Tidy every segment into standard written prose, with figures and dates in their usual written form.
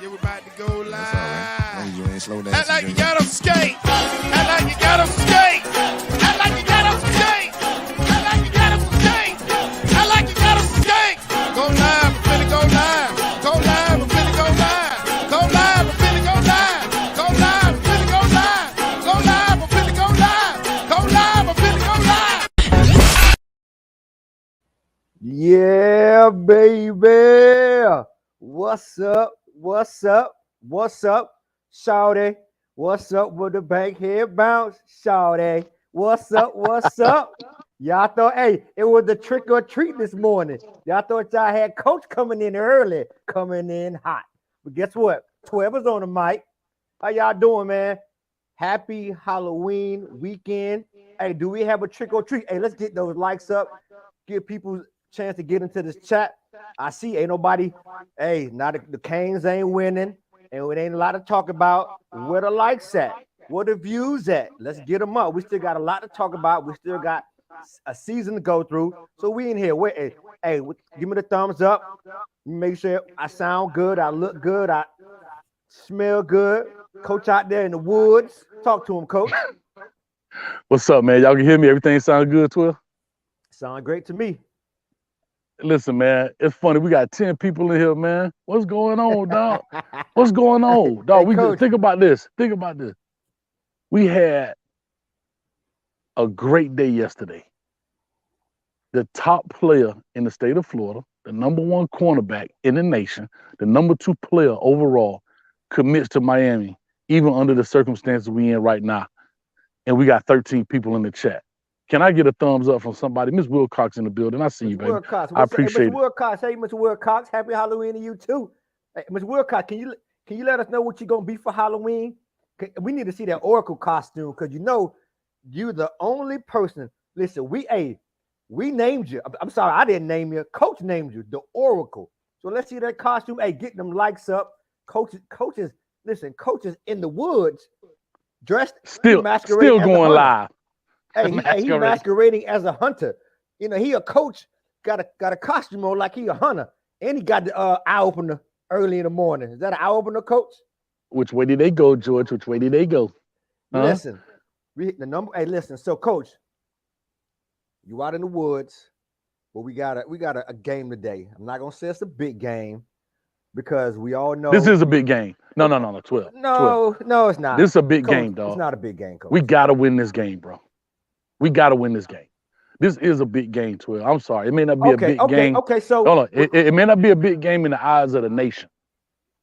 Yeah, we're about to go live. That's all right. As long as you ain't slow down. Act like you got on skate. Act like you got on skate. Act like you got on skate. Act like you got on skate. Act like you got on skate. Go live, I'm finna go live. Go live, I'm finna go live. Go live, I'm finna go live. Go live, I'm finna go live. Go live, I'm finna go live. Go live, I'm finna go live. Yeah, baby. What's up? What's up? What's up, Shawty? What's up with the bankhead bounce, Shawty? What's up? What's up? Y'all thought, hey, it was the trick or treat this morning. Y'all thought y'all had Coach coming in early, coming in hot. But guess what? 12 is on the mic. How y'all doing, man? Happy Halloween weekend. Hey, do we have a trick or treat? Hey, let's get those likes up. Give people a chance to get into this chat. I see ain't nobody. Hey, now the Canes ain't winning, and it ain't a lot to talk about. Where the likes at? Where the views at? Let's get them up. We still got a lot to talk about. We still got a season to go through. So we in here. Wait, hey, give me the thumbs up. Make sure I sound good. I look good. I smell good. Coach out there in the woods. Talk to him, Coach. What's up, man? Y'all can hear me? Everything sound good, 12? Sound great to me. Listen, man, it's funny. We got 10 people in here, man. What's going on, dog? What's going on, dog? Hey, Think about this. Think about this. We had a great day yesterday. The top player in the state of Florida, the #1 cornerback in the nation, the #2 player overall, commits to Miami, even under the circumstances we in right now. And we got 13 people in the chat. Can I get a thumbs up from somebody? Miss Wilcox in the building. I see you, baby. Wilcox. I appreciate it. Wilcox. Hey, Mr. Wilcox. Happy Halloween to you too. Hey, Mr. Wilcox, can you let us know what you're gonna be for Halloween? We need to see that Oracle costume because you know you're the only person. Listen, we named you. I'm sorry, I didn't name you. Coach named you the Oracle. So let's see that costume. Hey, get them likes up. Coaches. Listen, coaches in the woods, dressed still going live. Hey, he masquerading as a hunter. You know, he a coach, got a costume on like he a hunter, and he got the eye opener early in the morning. Is that an eye opener, Coach? Which way did they go, George? Which way did they go? Huh? Listen, we hit the number. Hey, listen. So, Coach, you out in the woods, but we got a game today. I'm not gonna say it's a big game because we all know this is a big game. No, 12. No, it's not. This is a big Coach, game, dog. It's not a big game, Coach. We gotta win this game, bro. We gotta win this game. This is a big game, 12. I'm sorry. It may not be a big game. Okay, so hold on. It may not be a big game in the eyes of the nation,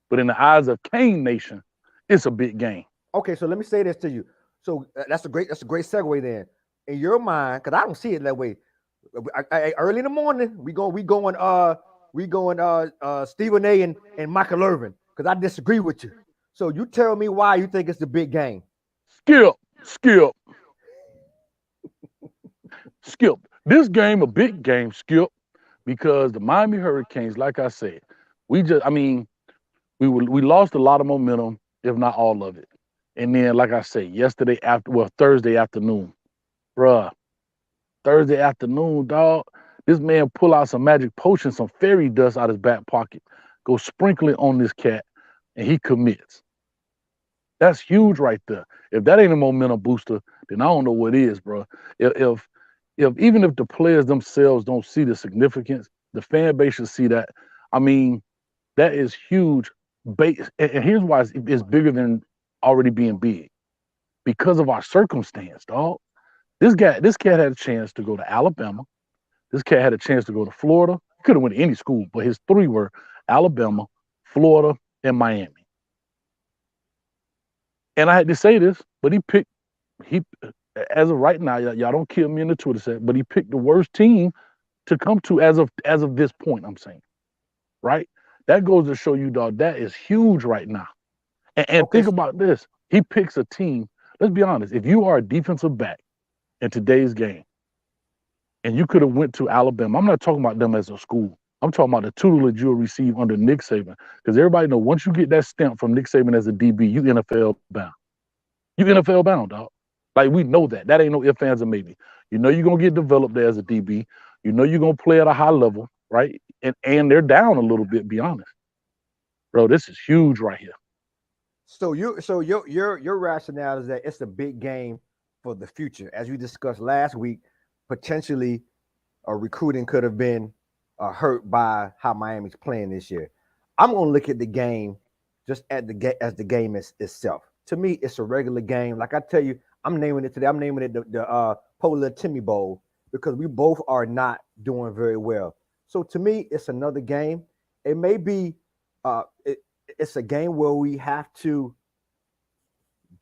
but in the eyes of Cane Nation, it's a big game. Okay, so let me say this to you. So that's a great segue then. In your mind, because I don't see it that way. Early in the morning, we going Stephen A. and Michael Irvin, because I disagree with you. So you tell me why you think it's the big game. Skip. This game a big game, Skip, because the Miami Hurricanes, like I said, we lost a lot of momentum, if not all of it. And then, like I said, Thursday afternoon, Thursday afternoon, dog, this man pull out some magic potion, some fairy dust out his back pocket, go sprinkle it on this cat, and he commits. That's huge right there. If that ain't a momentum booster, then I don't know what is, bro. Even if the players themselves don't see the significance, the fan base should see that. I mean, that is huge. And here's why it's bigger than already being big. Because of our circumstance, dog. This cat had a chance to go to Alabama. This cat had a chance to go to Florida. He could have went to any school, but his three were Alabama, Florida, and Miami. And I had to say this, but he as of right now, y'all don't kill me in the Twitter set, but he picked the worst team to come to as of this point, I'm saying. Right? That goes to show you, dog, that is huge right now. And think about this. He picks a team. Let's be honest. If you are a defensive back in today's game, and you could have went to Alabama, I'm not talking about them as a school. I'm talking about the tutelage you'll receive under Nick Saban. Because everybody know once you get that stamp from Nick Saban as a DB, you NFL bound. You NFL bound, dog. Like, we know that. That ain't no ifs, ands, or maybe. You know you're going to get developed there as a DB. You know you're going to play at a high level, right? And they're down a little bit, be honest. Bro, this is huge right here. So your rationale is that it's a big game for the future, as we discussed last week. Potentially, recruiting could have been hurt by how Miami's playing this year. I'm gonna look at the game just at as the game itself. To me, it's a regular game. Like I tell you, I'm naming it today. I'm naming it the Polar Timmy Bowl because we both are not doing very well. So to me, it's another game. It may be uh, it, it's a game where we have to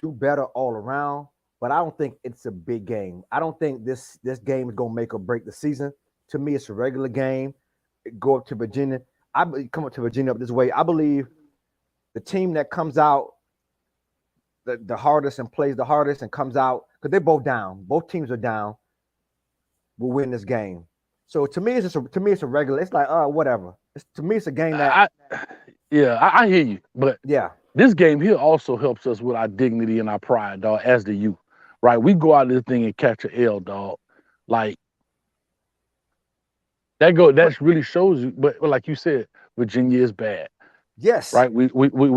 do better all around, but I don't think it's a big game. I don't think this game is gonna make or break the season. To me, it's a regular game. Go up to Virginia. Come up to Virginia up this way. I believe the team that comes out the hardest and plays the hardest and comes out because they're both down. Both teams are down. Will win this game. So to me, it's a regular. It's like whatever. To me, it's a game that I hear you, but yeah. this game here also helps us with our dignity and our pride, dog, as the youth, right? We go out this thing and catch an L, dog. Like that really shows you. But like you said, Virginia is bad, Yes. right? We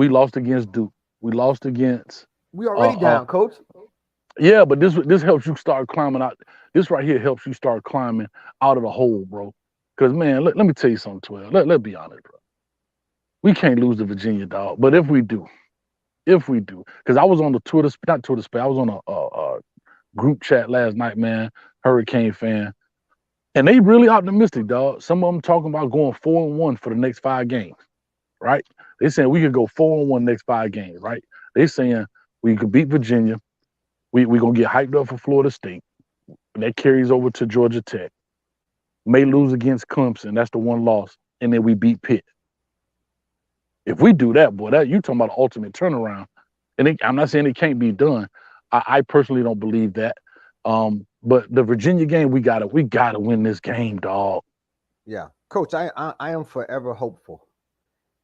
lost against Duke. We lost against. We already down, coach. Yeah, but this helps you start climbing out. This right here helps you start climbing out of the hole, bro. Because man, let me tell you something, 12. Let's be honest, bro. We can't lose to Virginia, dog. But if we do, because I was on the not Twitter space, I was on a group chat last night, man, Hurricane fan, and they really optimistic, dog. Some of them talking about going 4-1 for the next 5 games, right? They saying we could go 4-1 next 5 games, right? They saying we could beat Virginia. We gonna get hyped up for Florida State. That carries over to Georgia Tech. May lose against Clemson. That's the one loss, and then we beat Pitt. If we do that, boy, that you talking about an ultimate turnaround. And I'm not saying it can't be done. I personally don't believe that. But the Virginia game, we gotta win this game, dog. Yeah, coach, I am forever hopeful,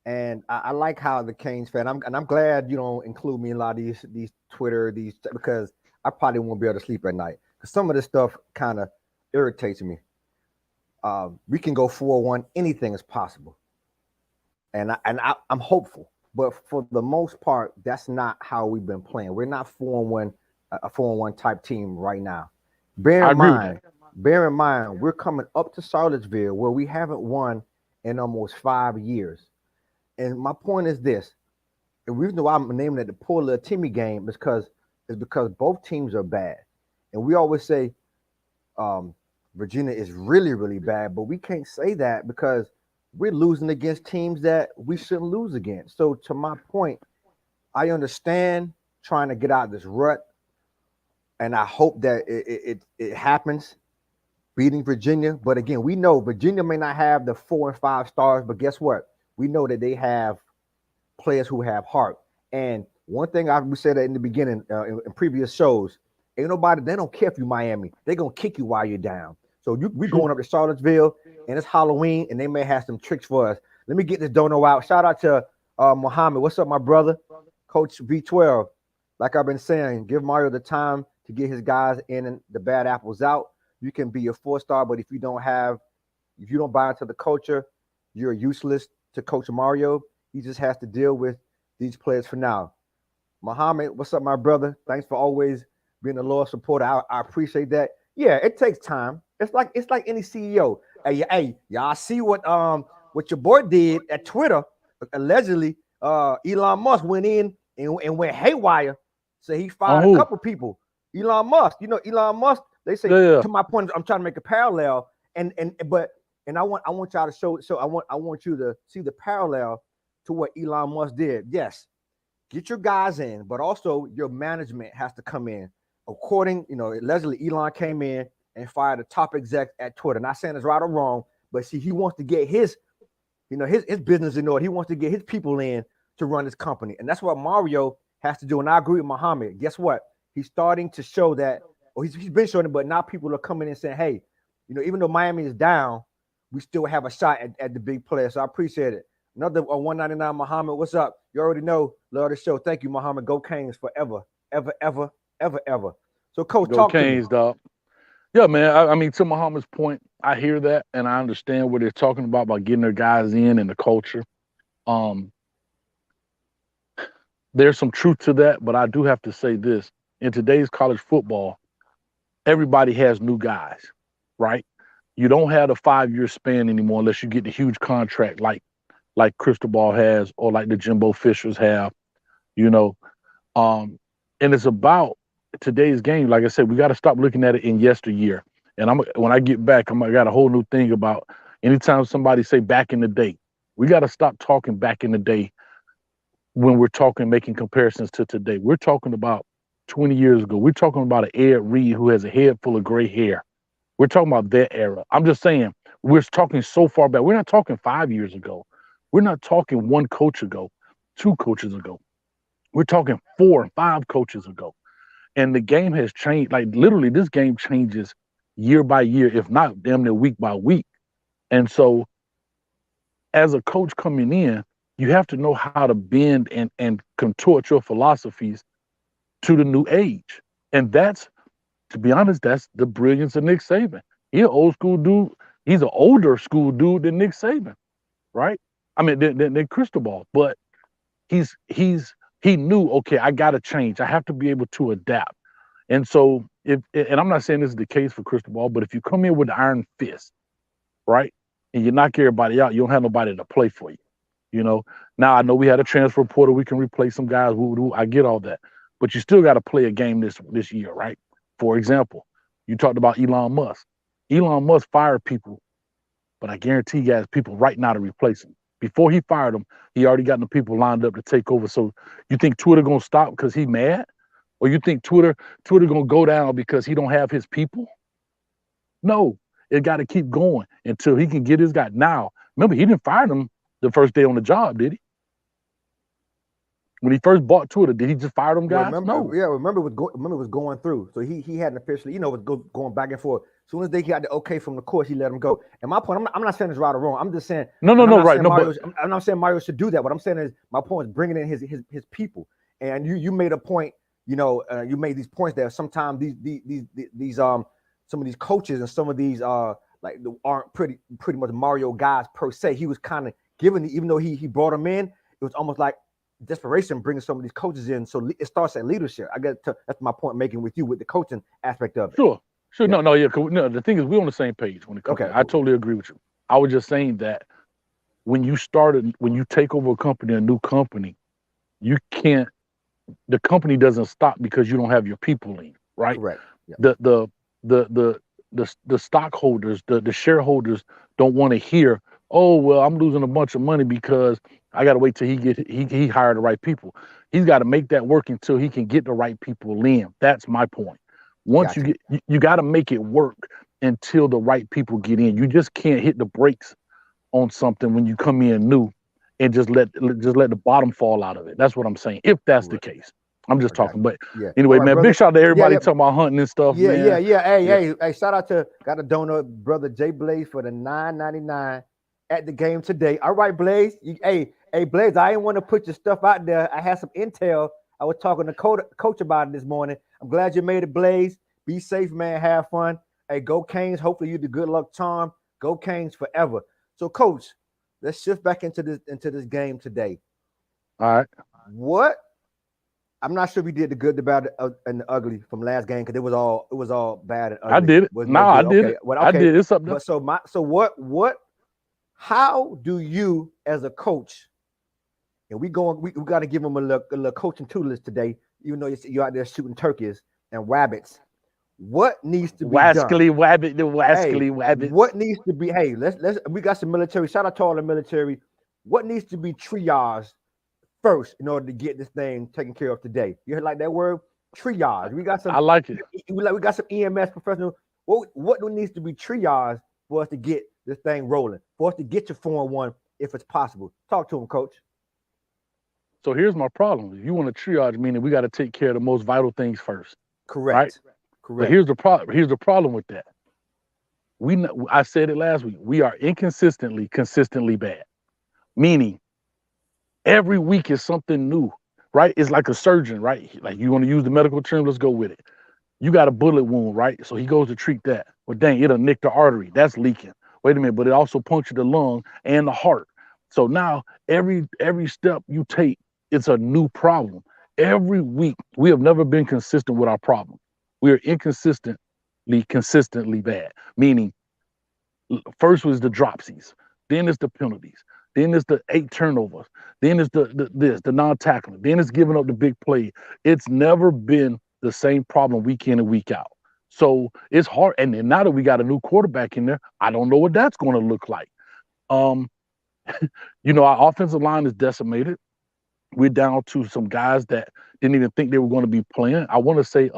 and I like how the Canes fan. I'm glad you don't include me in a lot of these Twitter because I probably won't be able to sleep at night because some of this stuff kind of irritates me. We can go 4-1. Anything is possible, and I'm hopeful. But for the most part, that's not how we've been playing. We're not 4-1, a 4-1 type team right now. Bear in mind, we're coming up to Charlottesville where we haven't won in almost 5 years. And my point is this: the reason why I'm naming it the poor little Timmy game is because both teams are bad, and we always say Virginia is really really bad, but we can't say that because we're losing against teams that we shouldn't lose against. So to my point, I understand trying to get out of this rut, and I hope that it happens, beating Virginia. But again, we know Virginia may not have the 4 and 5 stars, but guess what? We know that they have players who have heart. And one thing we said in the beginning in previous shows, ain't nobody, they don't care if you Miami. They're going to kick you while you're down. So we going up to Charlottesville, and it's Halloween, and they may have some tricks for us. Let me get this dono out. Shout out to Muhammad. What's up, my brother? Coach V12. Like I've been saying, give Mario the time to get his guys in and the bad apples out. You can be a 4-star, but if you don't buy into the culture, you're useless to Coach Mario. He just has to deal with these players for now. Muhammad, what's up, my brother? Thanks for always being a loyal supporter. I appreciate that. Yeah, it takes time. It's like any CEO. Hey, y'all see what your boy did at Twitter? Allegedly, Elon Musk went in and went haywire. So he fired a couple people. Elon Musk, Elon Musk. They say to my point, I'm trying to make a parallel, and I want y'all to show. So I want you to see the parallel to what Elon Musk did. Yes, get your guys in, but also your management has to come in. Allegedly Elon came in and fired a top exec at Twitter. Not saying it's right or wrong, but see, he wants to get his business in order. He wants to get his people in to run his company, and that's what Mario has to do. And I agree with Muhammad. Guess what? He's starting to show that, or he's been showing it, but now people are coming in saying, hey, even though Miami is down, we still have a shot at the big player. So I appreciate it. Another 199, Muhammad. What's up? You already know. Love the show. Thank you, Muhammad. Go Canes forever, ever, ever, ever, ever. So, Coach, talk to me. Go Canes, dog. Yeah, man. I mean, to Muhammad's point, I hear that, and I understand what they're talking about getting their guys in and the culture. there's some truth to that, but I do have to say this. In today's college football, everybody has new guys, right? You don't have a 5-year span anymore unless you get the huge contract like Cristobal has or like the Jimbo Fishers have, you know. And it's about today's game. Like I said, we got to stop looking at it in yesteryear. And when I get back, I got a whole new thing about anytime somebody say back in the day, we got to stop talking back in the day when we're talking, making comparisons to today. We're talking about 20 years ago. We're talking about an Ed Reed who has a head full of gray hair. We're talking about that era. I'm just saying, we're talking so far back. We're not talking 5 years ago. We're not talking one coach ago, 2 coaches ago. We're talking 4 and 5 coaches ago. And the game has changed. Like literally, this game changes year by year, if not damn near week by week. And so as a coach coming in, you have to know how to bend and contort your philosophies to the new age. And that's, to be honest, that's the brilliance of Nick Saban. He's an old school dude. He's an older school dude than Nick Saban, right? I mean, than Cristobal. But he knew, okay, I got to change. I have to be able to adapt. And so, and I'm not saying this is the case for Cristobal, but if you come in with the iron fist, right, and you knock everybody out, you don't have nobody to play for you. You know, now I know we had a transfer portal. We can replace some guys. I get all that. But you still got to play a game this year, right? For example, you talked about Elon Musk. Elon Musk fired people, but I guarantee he has people right now to replace him. Before he fired them, he already got the people lined up to take over. So you think Twitter gonna stop because he mad? Or you think Twitter gonna go down because he don't have his people? No, it got to keep going until he can get his guy. Now, remember, he didn't fire them the first day on the job, did he? When he first bought Twitter, did he just fire them guys? No. Yeah, remember it was going through. So he hadn't officially, was going back and forth. As soon as they got the okay from the court, he let him go. And my point, I'm not saying it's right or wrong. I'm just saying I'm not saying Mario should do that. What I'm saying is my point is bringing in his people. And you made a point. You made these points that sometimes these some of these coaches and some of these aren't pretty much Mario guys per se. He was kind of giving, even though he brought them in, it was almost like desperation bringing some of these coaches in. So it starts at leadership. That's my point making with you with the coaching aspect of it. Sure. Yeah. No. The thing is, we're on the same page when it comes. Okay, I totally agree with you. I was just saying that when you take over a company, a new company, you can't. The company doesn't stop because you don't have your people in, right? Right. Yeah. The stockholders, the shareholders don't want to hear, oh well, I'm losing a bunch of money because I got to wait till he hired the right people. He's got to make that work until he can get the right people in. That's my point. Once you got to make it work until the right people get in. You just can't hit the brakes on something when you come in new and just let the bottom fall out of it. That's what I'm saying. If that's the case, I'm just talking. But anyway, right, man, brother, big shout out to everybody talking about hunting and stuff. Man. Hey, shout out to got a donor, brother Jay Blaze for the $9.99 at the game today. All right, Blaze. Hey, Blaze, I didn't want to put your stuff out there. I had some intel. I was talking to coach about it this morning. I'm glad you made it, Blaze. Be safe, man. Have fun. Hey, go Canes. Hopefully you the good luck charm. Go Canes forever. So, Coach, let's shift back into this game today. All right. What? I'm not sure if we did the good, the bad, and the ugly from last game because it was all bad and ugly. I did it. I did it. Well, okay. I did it. It's up there. So what? How do you, as a coach, and we got to give them a little coaching tutelage today. Even though you're out there shooting turkeys and rabbits. What needs to be wascally done? Wabbit. What needs to be? Hey, let's. We got some military. Shout out to all the military. What needs to be triaged first in order to get this thing taken care of today? You heard like that word, triage. We got some. I like it. We got some EMS professional. What needs to be triaged for us to get this thing rolling? For us to get to 4-1 if it's possible. Talk to him, Coach. So here's my problem. If you want to triage, meaning we got to take care of the most vital things first. Correct. Right? Correct. But here's the problem with that. I said it last week. We are consistently bad. Meaning, every week is something new, right? It's like a surgeon, right? Like you want to use the medical term, let's go with it. You got a bullet wound, right? So he goes to treat that. Well, dang, it'll nick the artery. That's leaking. Wait a minute, but it also punctured the lung and the heart. So now every step you take it's a new problem. Every week, we have never been consistent with our problem. We are consistently bad. Meaning, first was the dropsies, then it's the penalties, then it's the 8 turnovers, then it's the non-tackling, then it's giving up the big play. It's never been the same problem week in and week out. So it's hard. And then now that we got a new quarterback in there, I don't know what that's going to look like. Our offensive line is decimated. We're down to some guys that didn't even think they were going to be playing. I want to say,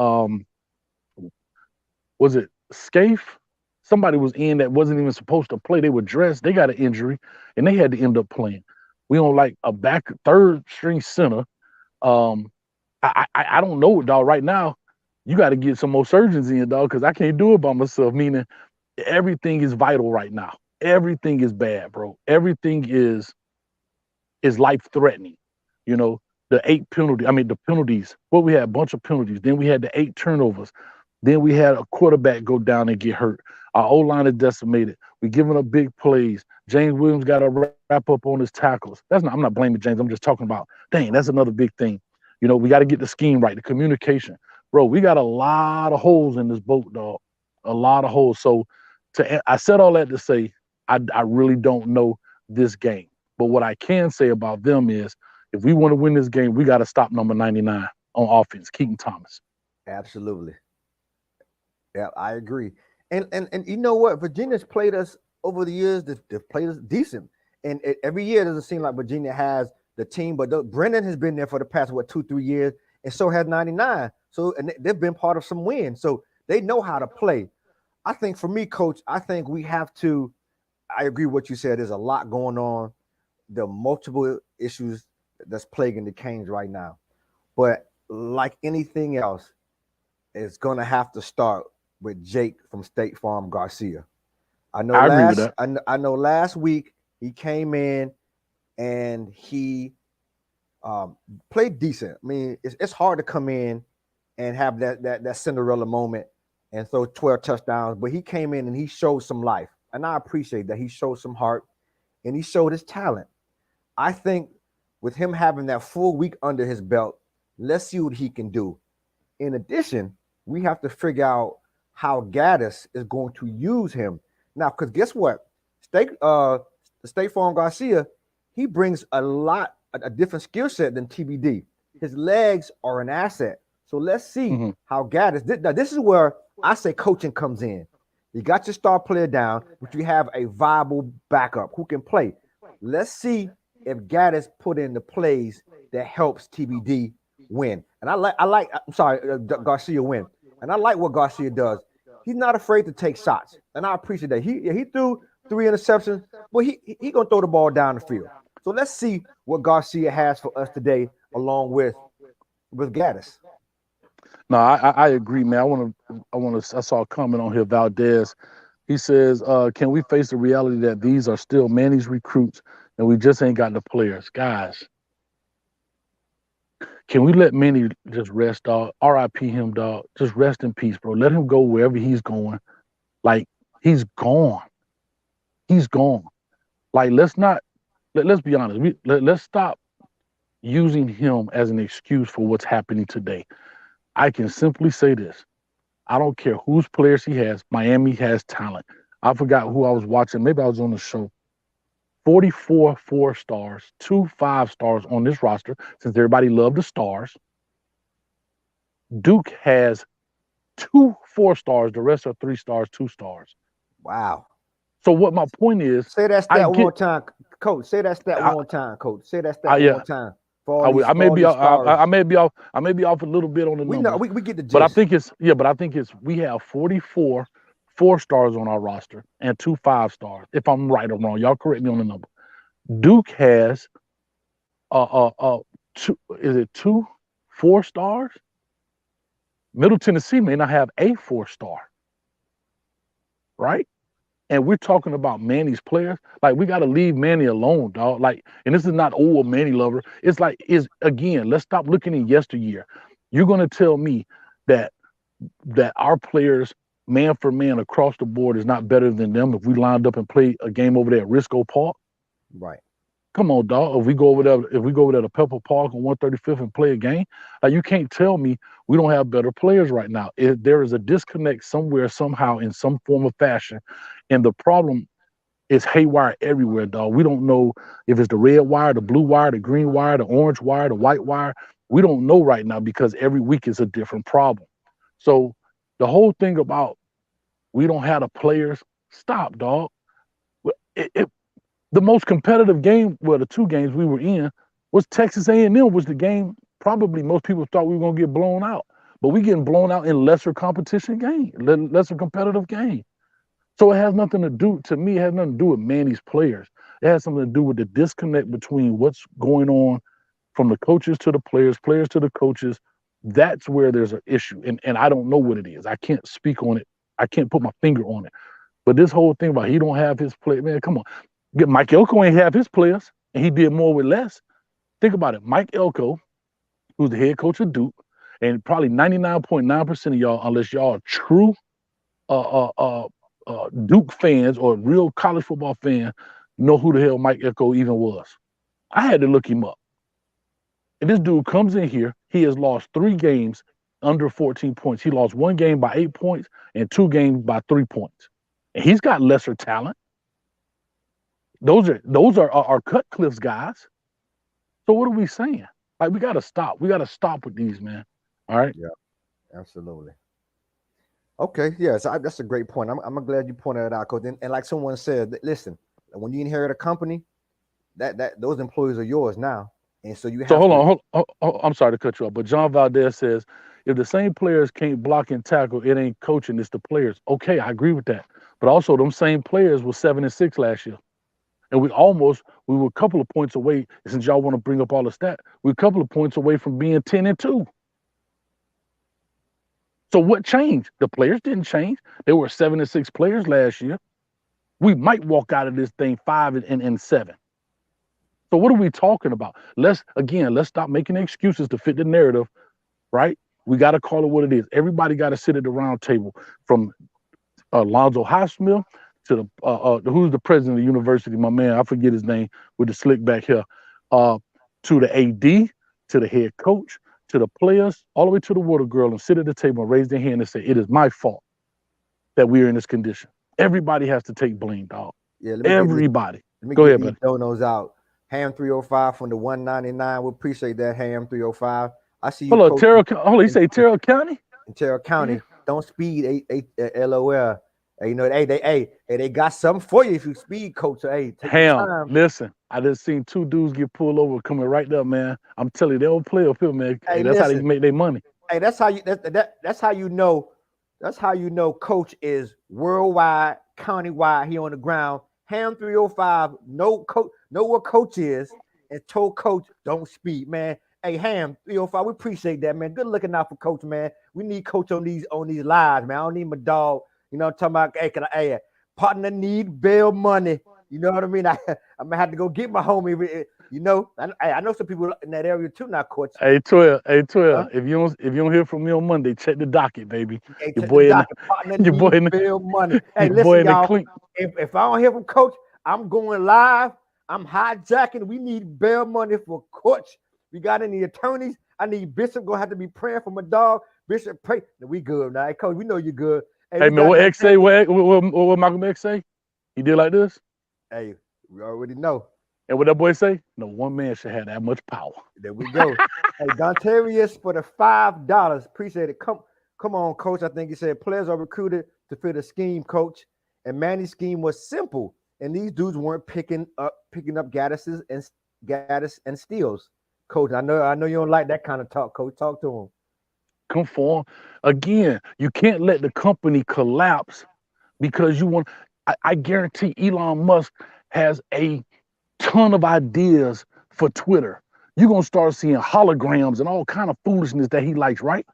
was it Scaife? Somebody was in that wasn't even supposed to play. They were dressed. They got an injury, and they had to end up playing. We on like a back third string center. I don't know, dog. Right now, you got to get some more surgeons in, dog, because I can't do it by myself. Meaning, everything is vital right now. Everything is bad, bro. Everything is life threatening. The 8 penalties. I mean, the penalties. Well, we had a bunch of penalties. Then we had the 8 turnovers. Then we had a quarterback go down and get hurt. Our O-line is decimated. We're giving up big plays. James Williams got to wrap up on his tackles. I'm not blaming James. I'm just talking about, dang, that's another big thing. We got to get the scheme right, the communication. Bro, we got a lot of holes in this boat, dog. A lot of holes. So I said all that to say I really don't know this game. But what I can say about them is if we want to win this game, we got to stop number 99 on offense, Keaton Thomas. Absolutely. Yeah, I agree. And you know what? Virginia's played us over the years. They've played us decent. And every year it doesn't seem like Virginia has the team, but Brendan has been there for the past, 2-3 years, and so has 99. So and they've been part of some wins. So they know how to play. I think for me, Coach, I think we have to, I agree with what you said. There's a lot going on. There are multiple issues that's plaguing the Canes right now. But like anything else, it's going to have to start with Jake from State Farm Garcia. I know last week he came in and he played decent. I mean, it's hard to come in and have that Cinderella moment and throw 12 touchdowns, but he came in and he showed some life. And I appreciate that. He showed some heart and he showed his talent. I think with him having that full week under his belt, let's see what he can do. In addition, we have to figure out how Gaddis is going to use him. Now, because guess what? State Farm Garcia, he brings a different skill set than TBD. His legs are an asset. So let's see how Gaddis. Now, this is where I say coaching comes in. You got your star player down, but you have a viable backup who can play. Let's see if Gaddis put in the plays that helps TBD win. And Garcia win. And I like what Garcia does. He's not afraid to take shots, and I appreciate that. He threw 3 interceptions, but he gonna throw the ball down the field. So let's see what Garcia has for us today, along with Gaddis. No, I agree, man. I saw a comment on here, Valdez. He says, can we face the reality that these are still Manny's recruits and we just ain't got the players? Guys, can we let Manny just rest, dog? RIP him, dog. Just rest in peace, bro. Let him go wherever he's going. Like, he's gone. He's gone. Like, let's be honest. Let's stop using him as an excuse for what's happening today. I can simply say this. I don't care whose players he has. Miami has talent. I forgot who I was watching. Maybe I was on the show. 44 4-stars, 2 5-stars on this roster, since everybody loved the stars. Duke has 2 4-stars. The rest are 3 stars, 2 stars. Wow. So what my point is, say that stat one more time, Coach. Say that stat one more time, Coach. Say that stat one more time. I may be off a little bit on the numbers. We get the gist. But I think it's we have 44 4-stars on our roster and 2 5-stars. If I'm right or wrong, y'all correct me on the number. Duke has 2 4-stars. Middle Tennessee may not have a 4-star, right? And we're talking about Manny's players. Like, we got to leave Manny alone, dog. Like, and this is not a Manny lover. It's like, again, let's stop looking in yesteryear. You're going to tell me that our players, man for man, across the board is not better than them if we lined up and played a game over there at Risco Park? Right. Come on, dog. If we go over there to Pepper Park on 135th and play a game, you can't tell me we don't have better players right now. There is a disconnect somewhere, somehow, in some form of fashion, and the problem is haywire everywhere, dog. We don't know if it's the red wire, the blue wire, the green wire, the orange wire, the white wire. We don't know right now because every week is a different problem. So the whole thing about we don't have the players, stop, dog. The most competitive game, well, the two games we were in, was Texas A&M, was the game probably most people thought we were going to get blown out. But we getting blown out in lesser competition game, lesser competitive game. So it has nothing to do, to me, it has nothing to do with Manny's players. It has something to do with the disconnect between what's going on from the coaches to the players to the coaches. That's where there's an issue. And I don't know what it is. I can't speak on it. I can't put my finger on it. But this whole thing about he don't have his play, man, come on. Mike Elko ain't have his players, and he did more with less. Think about it. Mike Elko, who's the head coach of Duke, and probably 99.9% of y'all, unless y'all are true Duke fans or real college football fans, know who the hell Mike Elko even was. I had to look him up. And this dude comes in here. He has lost 3 games under 14 points. He lost 1 game by 8 points and 2 games by 3 points. And he's got lesser talent. Those are Cutcliffe's guys. So what are we saying? Like, we got to stop. We got to stop with these, man. All right? Yeah, absolutely. Okay, yeah, so that's a great point. I'm glad you pointed it out, Coach. And like someone said, listen, when you inherit a company, that those employees are yours now. And so you have hold on. I'm sorry to cut you off, but John Valdez says, if the same players can't block and tackle, it ain't coaching, it's the players. Okay, I agree with that. But also, them same players were 7-6 last year. And we were a couple of points away, since y'all want to bring up all the stats, we're a couple of points away from being 10-2. So what changed? The players didn't change. There were 7-6 players last year. We might walk out of this thing 5-7. So what are we talking about? Let's stop making excuses to fit the narrative, right? We got to call it what it is. Everybody got to sit at the round table, from Alonzo Highsmith to the who's the president of the university, my man, I forget his name, with the slick back here, to the AD, to the head coach, to the players, all the way to the water girl, and sit at the table and raise their hand and say, it is my fault that we are in this condition. Everybody has to take blame, dog. Yeah, everybody. Let me go get ahead, these donos out. Ham 305 from the 199. We appreciate that, Ham 305. I see you. Hold on, you say Terrell County? In Terrell County. Yeah. Don't speed, LOL. Hey, you know, they got something for you if you speed, coach. Hey, take Ham, time. listen, I just seen 2 dudes get pulled over coming right there, man. I'm telling you, they don't play up here, man. Hey, that's how they make their money. Hey, that's how you know. That's how you know coach is worldwide, countywide. He on the ground. Ham 305, know what coach is, and told coach don't speed, man. Hey, Ham 305, we appreciate that, man. Good looking out for coach, man. We need coach on these lives, man. I don't need my dog. You know what I'm talking about? Hey, partner need bail money. You know what I mean? I'm gonna have to go get my homie. You know, I know some people in that area too now, coach. Hey, 12. Huh? If you don't hear from me on Monday, check the docket, baby. Hey, your boy need bail money. Hey, listen, y'all. If I don't hear from coach, I'm going live. I'm hijacking. We need bail money for coach. We got any attorneys? I need Bishop. Gonna have to be praying for my dog. Bishop, pray. We good now. Hey, coach, we know you're good. Hey man, what X say? What Malcolm X say? He did like this? Hey, we already know. And what that boy say? No one man should have that much power. There we go. Hey, Dontarius for the $5. Appreciate it. Come on, coach. I think he said players are recruited to fit a scheme, coach. And Manny's scheme was simple. And these dudes weren't picking up Gaddis and steals. Coach, I know you don't like that kind of talk, coach. Talk to him. Conform. Again, you can't let the company collapse because you want. I guarantee Elon Musk has a ton of ideas for Twitter. You're gonna start seeing holograms and all kind of foolishness that he likes, right?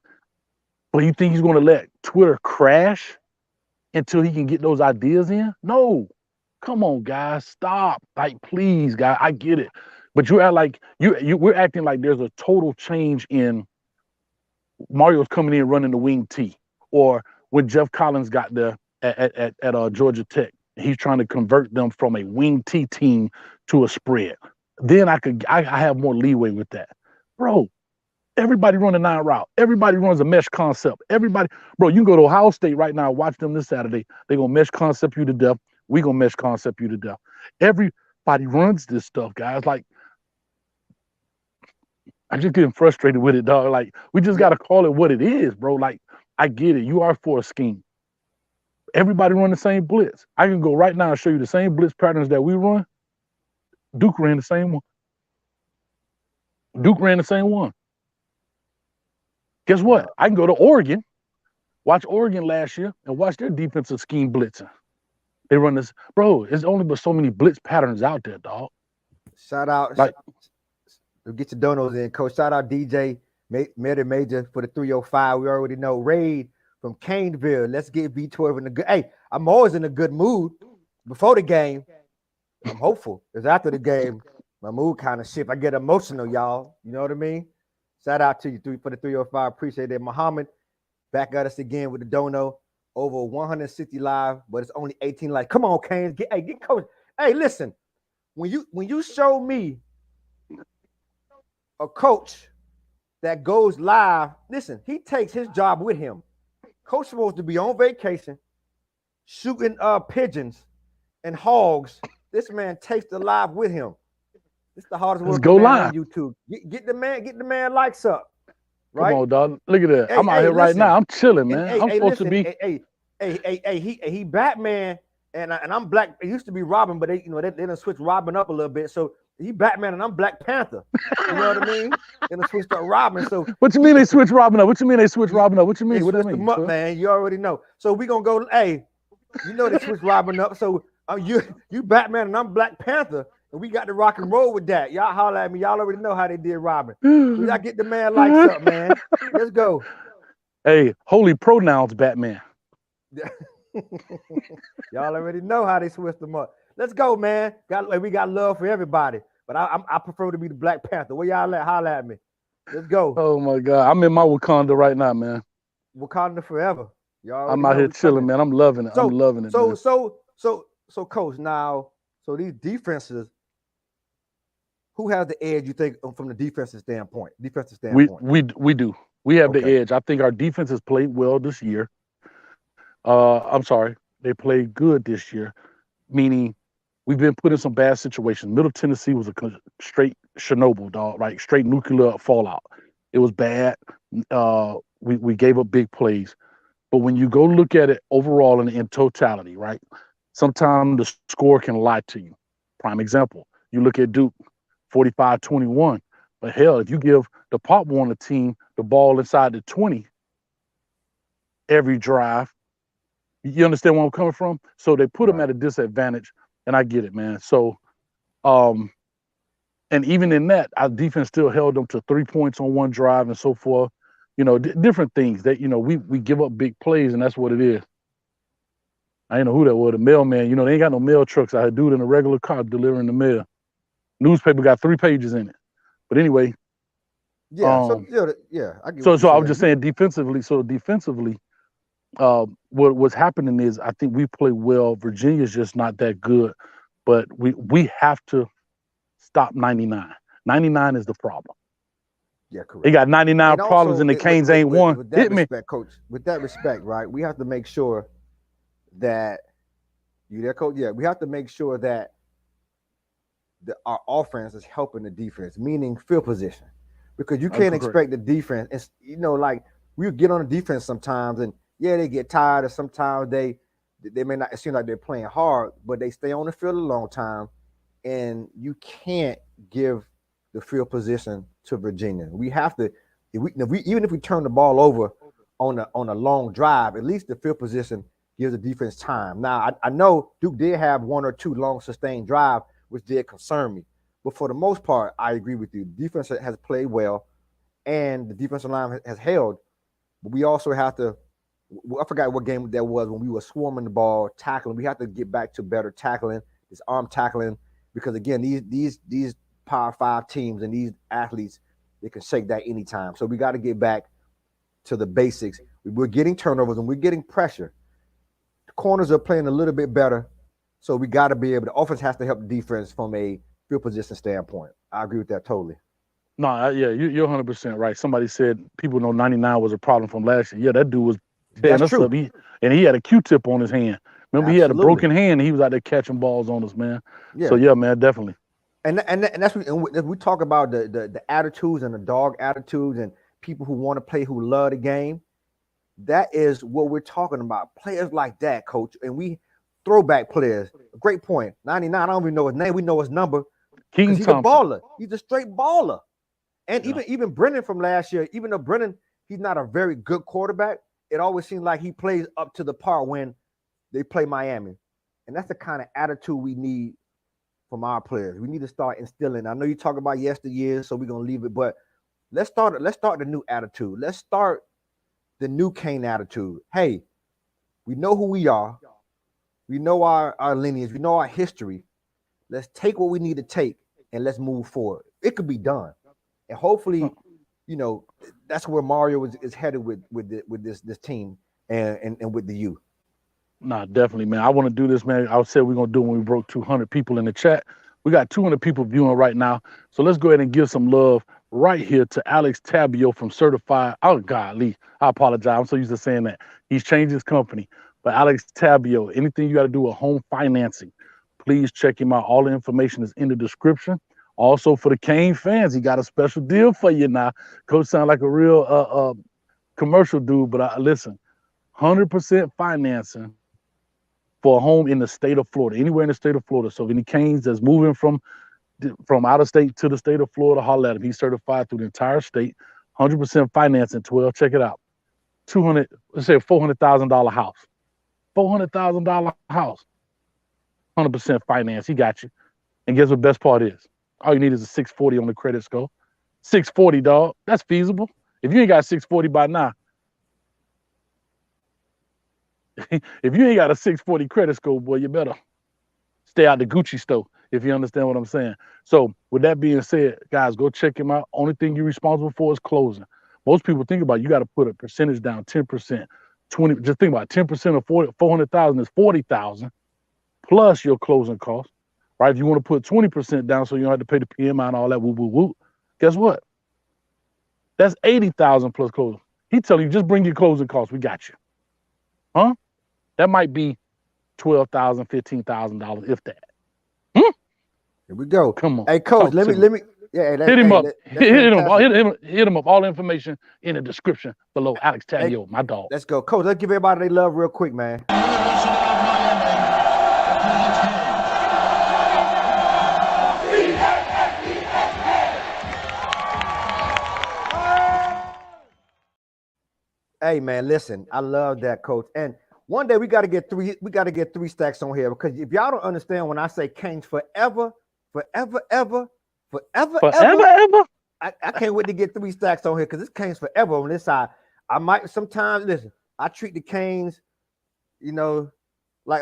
But you think he's gonna let Twitter crash until he can get those ideas in? No. Come on, guys, stop. Like, please, guys, I get it. But you act like we're acting like there's a total change in Mario's coming in running the wing T, or when Jeff Collins got there at Georgia Tech, he's trying to convert them from a wing T team to a spread. then I have more leeway with that. Bro, everybody run a 9 route. Everybody runs a mesh concept. Everybody, bro, you can go to Ohio State right now, watch them this Saturday. They're going to mesh concept you to death. We going to mesh concept you to death. Everybody runs this stuff, guys. Like, I'm just getting frustrated with it, dog. Like, we just got to call it what it is, bro. Like, I get it. You are for a scheme. Everybody run the same blitz. I can go right now and show you the same blitz patterns that we run. Duke ran the same one. Duke ran the same one. Guess what? I can go to Oregon, watch Oregon last year, and watch their defensive scheme blitzing. They run this. Bro, there's only but so many blitz patterns out there, dog. Shout out. Like, get your donos in, Coach. Shout out DJ Major for the 305. We already know. Raid from Caneville. Let's get V12 in the good. Hey, I'm always in a good mood before the game. I'm hopeful. Because after the game, my mood kind of shift. I get emotional, y'all. You know what I mean? Shout out to you for the 305. Appreciate it. Muhammad, back at us again with the dono. Over 160 live, but it's only 18 likes. Come on, Canes. Get Coach. Hey, listen. When you show me a coach that goes live, listen, he takes his job with him. Coach supposed to be on vacation, shooting pigeons and hogs. This man takes the live with him. It's the hardest work on YouTube. Get the man likes up. Right? Come on, dog. Look at that. I'm out here right now. I'm chilling, man. I'm supposed to be. He Batman and I'm Black. It used to be Robin, but they done switch Robin up a little bit. So he Batman and I'm Black Panther. You know what I mean? Then they switched up Robin. So what you mean they switch Robin up? What you mean they switch Robin up? What you mean? What do you mean? Up, man, you already know. So we gonna go. Hey, you know they switch Robin up. So you Batman and I'm Black Panther. And we got to rock and roll with that. Y'all holler at me. Y'all already know how they did Robin. So y'all get the man likes up, man. Let's go. Hey, holy pronouns, Batman. Y'all already know how they switched them up. Let's go, man. We got love for everybody. But I prefer to be the Black Panther. Where y'all at? Holler at me. Let's go. Oh, my God. I'm in my Wakanda right now, man. Wakanda forever. Y'all I'm out here chilling, man. I'm loving it. I'm loving it. So, Coach, now, so these defenses, who has the edge, you think, from the defensive standpoint? We do. We have the edge. I think our defense has played well this year. I'm sorry. They played good this year, meaning we've been put in some bad situations. Middle Tennessee was a straight Chernobyl, dog, right? Straight nuclear fallout. It was bad. We gave up big plays. But when you go look at it overall in totality, right, sometimes the score can lie to you. Prime example, you look at Duke, 45-21. But hell, if you give the Pop Warner team the ball inside the 20 every drive, you understand where I'm coming from? So they put them at a disadvantage, and I get it, man. So, and even in that, our defense still held them to 3 points on one drive and so forth. Different things that, we give up big plays, and that's what it is. I didn't know who that was, the mailman. They ain't got no mail trucks. I had dude in a regular car delivering the mail. Newspaper got 3 pages in it. But anyway. Yeah. I get so I was just saying defensively. So defensively, what's happening is I think we play well. Virginia's just not that good. But we have to stop 99. 99 is the problem. Yeah, correct. They got 99 problems and the Canes ain't won. With that respect, Coach, with that respect, right? We have to make sure that you there, Coach. Yeah, we have to make sure that our offense is helping the defense, meaning field position, because you can't expect the defense. It's, like we get on the defense sometimes, and they get tired, and sometimes they may not. It seems like they're playing hard, but they stay on the field a long time, and you can't give the field position to Virginia. We have to, even if we turn the ball over on a long drive, at least the field position gives the defense time. Now, I know Duke did have 1 or 2 long sustained drive, which did concern me. But for the most part, I agree with you. The defense has played well, and the defensive line has held. But we also have to – I forgot what game that was when we were swarming the ball, tackling. We have to get back to better tackling, this arm tackling, because, again, these Power 5 teams and these athletes, they can shake that anytime. So we got to get back to the basics. We're getting turnovers, and we're getting pressure. The corners are playing a little bit better. So we got to be able – the offense has to help the defense from a field position standpoint. I agree with that totally. No, yeah, you're 100% right. Somebody said people know 99 was a problem from last year. Yeah, that dude was tearing That's us up. true. And he had a Q-tip on his hand. Remember, he had a Absolutely. broken hand, and he was out there catching balls on us, man. Yeah. So, yeah, man, definitely. And that's and we talk about the attitudes and the dog attitudes and people who want to play, who love the game. That is what we're talking about. Players like that, coach. And we throwback players. Great point. 99, I don't even know his name. We know his number. King He's Thompson. a baller. He's a straight baller. And Yeah. even Brennan from last year, even though Brennan, he's not a very good quarterback, it always seems like he plays up to the par when they play Miami. And that's the kind of attitude we need from our players. We need to start instilling. I know you talk about yesteryear, so we're gonna leave it, but let's start the new attitude. Let's start the new Kane attitude. Hey, we know who we are, we know our lineage, we know our history. Let's take what we need to take and let's move forward. It could be done. And hopefully, you know, that's where Mario is headed with this team and with the youth. Nah, definitely, man. I want to do this, man. I said we're going to do it when we broke 200 people in the chat. We got 200 people viewing right now. So let's go ahead and give some love right here to Alex Tabio from Certified. Oh, golly. I apologize. I'm so used to saying that. He's changed his company. But Alex Tabio, anything you got to do with home financing, please check him out. All the information is in the description. Also, for the Kane fans, he got a special deal for you now. Coach sound like a real commercial dude, but listen, 100% financing for a home in the state of Florida, anywhere in the state of Florida. So if any Canes that's moving from out of state to the state of Florida, holler at him. He's certified through the entire state, 100% financing. 12, check it out. Let's say $400,000 house, $400,000 house, 100% finance. He got you. And guess what the best part is? All you need is a 640 on the credit score. 640, dog. That's feasible. If you ain't got 640 by now, if you ain't got a 640 credit score, boy, you better stay out the Gucci store, if you understand what I'm saying. So with that being said, guys, go check him out. Only thing you're responsible for is closing. Most people think about you got to put a percentage down, 10%, 20. Just think about 10% of 400,000 is 40,000 plus your closing costs, right? If you want to put 20% down so you don't have to pay the PMI and all that, woo, woo, woo, guess what? That's 80,000 plus closing. He telling you, just bring your closing costs. We got you. Huh? That might be $12,000, $15,000, if that. Here we go. Come on. Hey, coach, let me. Yeah, hit him up. Hit him up. All the information in the description below. Alex Tabio, my dog. Let's go, coach. Let's give everybody their love real quick, man. Hey, man, listen. I love that, coach. And one day we got to get three. We got to get 3 stacks on here, because if y'all don't understand when I say Canes forever, ever. I can't wait to get 3 stacks on here, because it's Canes forever on this side. I might sometimes listen. I treat the Canes, you know, like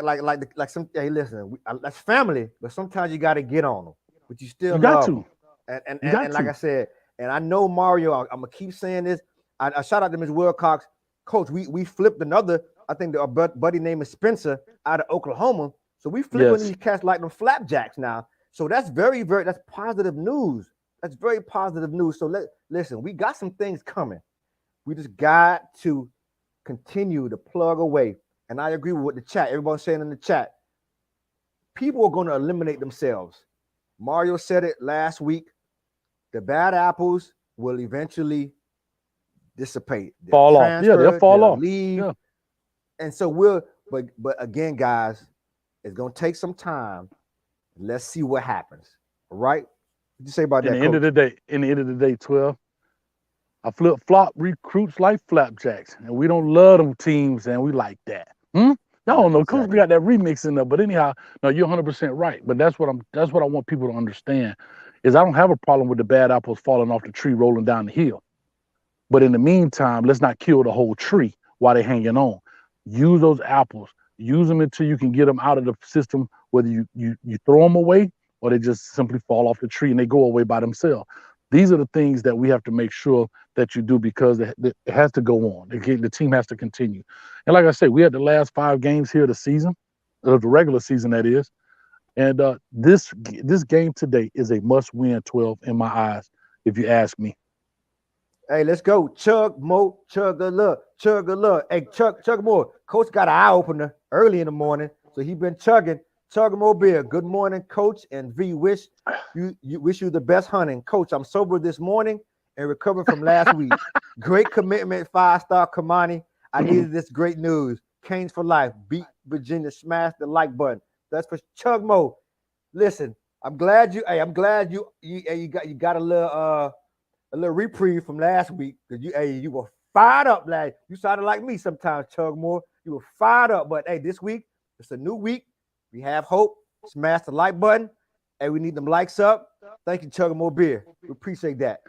some. Hey, listen, that's family, but sometimes you got to get on them, but you still love them. And like I said, and I know Mario. I'm gonna keep saying this. I shout out to Ms. Wilcox, coach. We flipped another. I think our buddy name is Spencer out of Oklahoma. So we flipping these cats like them flapjacks now. So that's that's positive news. That's very positive news. So listen, we got some things coming. We just got to continue to plug away. And I agree with what the chat, everyone's saying in the chat. People are going to eliminate themselves. Mario said it last week. The bad apples will eventually dissipate. Fall off. Yeah, they'll fall off. Leave. Yeah. And so but again, guys, it's going to take some time. Let's see what happens. All right? What you say about that, In the end of the day, 12, I flip-flop recruits like flapjacks, and we don't love them teams, and we like that. Y'all don't know. Coach got that remix in there, but anyhow, no, you're 100% right. But that's what I want people to understand is I don't have a problem with the bad apples falling off the tree, rolling down the hill. But in the meantime, let's not kill the whole tree while they're hanging on. Use those apples. Use them until you can get them out of the system, whether you throw them away or they just simply fall off the tree and they go away by themselves. These are the things that we have to make sure that you do, because it has to go on. The team has to continue. And like I said, we had the last 5 games here of the season, of the regular season, that is. And this game today is a must-win 12 in my eyes, if you ask me. Hey, let's go. Chug more, chug a look, chug a look. Hey, chug more. Coach got an eye opener early in the morning, so he been chugging. Chug more beer. Good morning, Coach. And V, wish you the best hunting. Coach, I'm sober this morning and recovering from last week. Great commitment, 5-star Kamani. I needed this great news. Canes for life. Beat Virginia. Smash the like button. That's for Chug Mo. Listen, I'm glad you got a little reprieve from last week because you were fired up, lad. You sounded like me sometimes, Chug Moore. You were fired up, but hey, this week it's a new week. We have hope. Smash the like button. Hey, we need them likes up. Thank you, Chug Moore Beer. We appreciate that.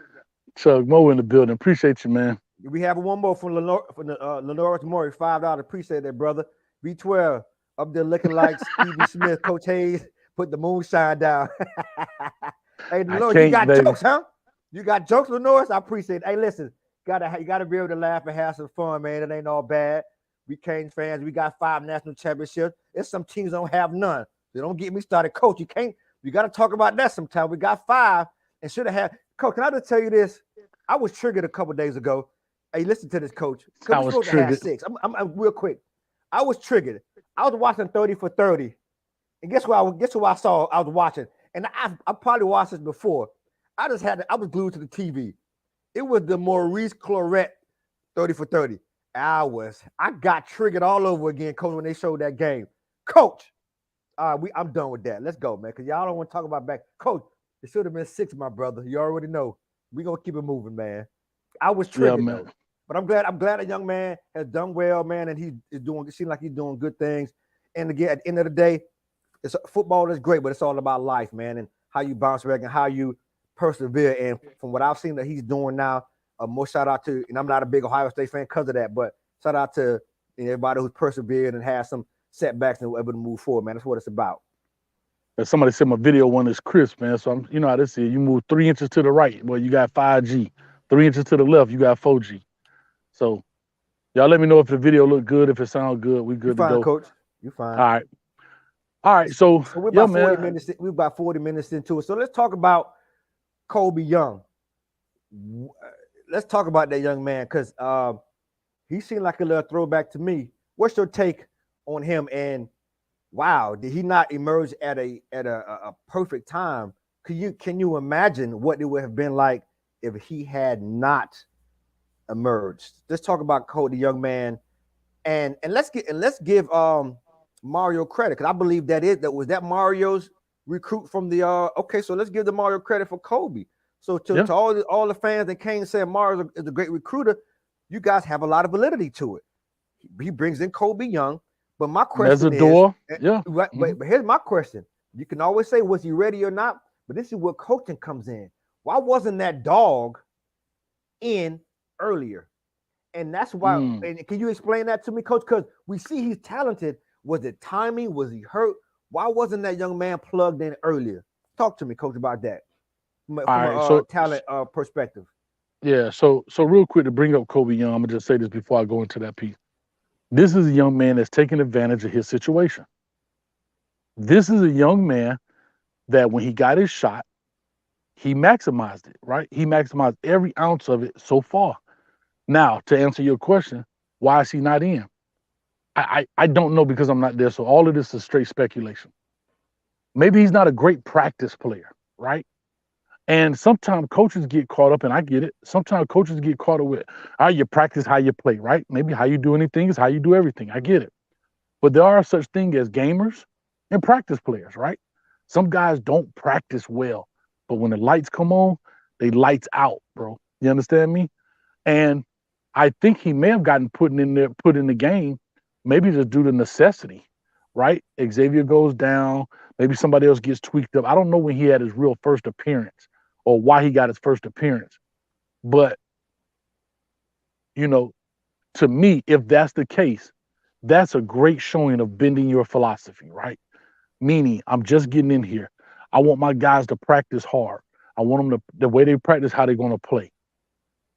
Chug Mo in the building. Appreciate you, man. We have one more from Lenora Murray, $5. Appreciate that, brother. V12 up there looking like Stevie Smith, Coach Hayes. Put the moonshine down. Hey, Lenore, you got jokes, huh? You got jokes, Lenore? I appreciate it. Hey, listen, you gotta be able to laugh and have some fun, man. It ain't all bad. We Canes fans, we got 5 national championships. There's some teams don't have none. So don't get me started. Coach, you got to talk about that sometime. We got 5 and should have had. Coach, can I just tell you this? I was triggered a couple days ago. Hey, listen to this, Coach. I was supposed triggered. to have 6. I'm real quick. I was triggered. I was watching 30 for 30. And guess what I saw? I was watching. And I probably watched this before. I was glued to the TV. It was the Maurice Claret 30 for 30. I got triggered all over again, Coach, when they showed that game. Coach, I'm done with that. Let's go, man, because y'all don't want to talk about back. Coach, it should have been 6, my brother. You already know. We're going to keep it moving, man. I was triggered, though. But I'm glad a young man has done well, man, and it seems like he's doing good things. And again, at the end of the day, football is great, but it's all about life, man, and how you bounce back and how you persevere. And from what I've seen that he's doing now, more shout out to, and I'm not a big Ohio State fan because of that, but shout out to everybody who's persevered and has some setbacks and able to move forward, man. That's what it's about. As somebody said, my video one is crisp, man. So you know how this is. You move 3 inches to the right, well, you got 5G. 3 inches to the left, you got 4G. So y'all let me know if the video look good, if it sounds good. We good to go. Coach. You fine. All right. So we're about 40 minutes. We're about 40 minutes into it. So let's talk about Kobe Young. Let's talk about that young man because he seemed like a little throwback to me. What's your take on him? And wow, did he not emerge at a perfect time? Can you imagine what it would have been like if he had not emerged? Let's talk about Kobe, the young man, and let's give Mario credit because I believe that was Mario's recruit from the okay. So let's give the Mario credit for Kobe. So to all the fans that came saying Mario is a great recruiter, you guys have a lot of validity to it. He brings in Kobe Young, but my question is, right, but here's my question. You can always say, was he ready or not? But this is where coaching comes in. Why wasn't that dog in earlier? And that's why. And can you explain that to me, Coach? Because we see he's talented. Was it timing? Was he hurt? Why wasn't that young man plugged in earlier? Talk to me, Coach, about that from a talent perspective. Yeah. So real quick to bring up Kobe Young, I'm gonna just say this before I go into that piece. This is a young man that's taking advantage of his situation. This is a young man that when he got his shot, he maximized it, right? He maximized every ounce of it so far. Now, to answer your question, why is he not in? I don't know because I'm not there. So all of this is straight speculation. Maybe he's not a great practice player, right? And sometimes coaches get caught up, and I get it. Sometimes coaches get caught up with how you practice, how you play, right? Maybe how you do anything is how you do everything. I get it. But there are such things as gamers and practice players, right? Some guys don't practice well, but when the lights come on, they lights out, bro. You understand me? And I think he may have gotten put in the game, maybe just due to necessity, right? Xavier goes down, maybe somebody else gets tweaked up. I don't know when he had his real first appearance or why he got his first appearance. But, you know, to me, if that's the case, that's a great showing of bending your philosophy, right? Meaning, I'm just getting in here. I want my guys to practice hard. I want them to, the way they practice, how they're going to play.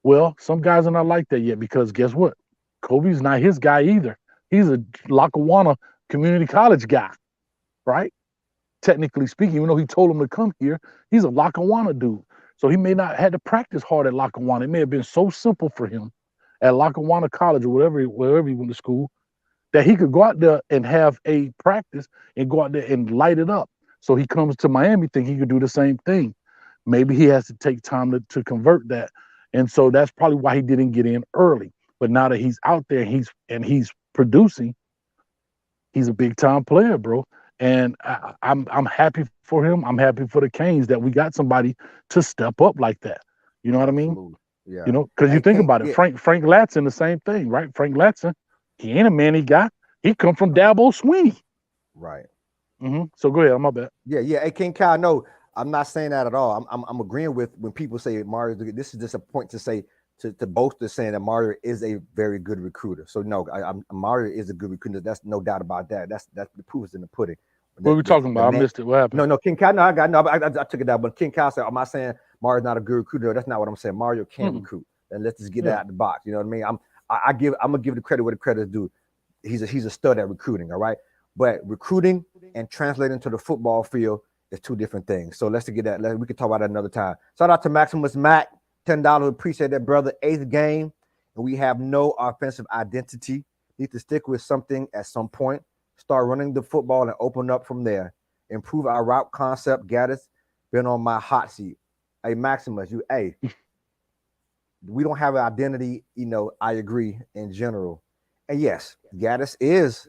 Well, some guys are not like that yet because guess what? Kobe's not his guy either. He's a Lackawanna Community College guy, right? technically speaking, even though he told him to come here, he's a Lackawanna dude. So he may not had to practice hard at Lackawanna. It may have been so simple for him at Lackawanna College or wherever he went to school, that he could go out there and have a practice and go out there and light it up. So he comes to Miami thinking he could do the same thing. Maybe he has to take time to convert that. And so that's probably why he didn't get in early. But now that he's out there and he's producing, he's a big time player, bro. And I'm happy for him. I'm happy for the Canes that we got somebody to step up like that. You know what I mean? Absolutely. Yeah. You know, because you think about it, Frank Latson, the same thing, right? Frank Latson, he ain't a manny guy. He come from Dabo Sweeney. Right. So go ahead. I'm my bad. Yeah. Hey, King Kyle, no, I'm not saying that at all. I'm agreeing with when people say Mario. This is just a point to say to boast of saying that Mario is a very good recruiter. So no, Mario is a good recruiter. That's no doubt about that. That's the proof is in the pudding. What are we talking about? I missed it. What happened? No, King Kyle. No, I took it down. But King Kyle said, "I'm not saying Mario's not a good recruiter. That's not what I'm saying. Mario can recruit, and let's just get that out the box. You know what I mean? I'm gonna give the credit where the credit is due. He's a stud at recruiting. All right, but recruiting and translating to the football field is two different things. So let's get that. We can talk about that another time. Shout out to Maximus Mac, $10. Appreciate that, brother. 8th game, and we have no offensive identity. Need to stick with something at some point. Start running the football and open up from there. Improve our route concept. Gaddis been on my hot seat. Hey, Maximus, we don't have an identity. You know, I agree in general. And yes, Gaddis is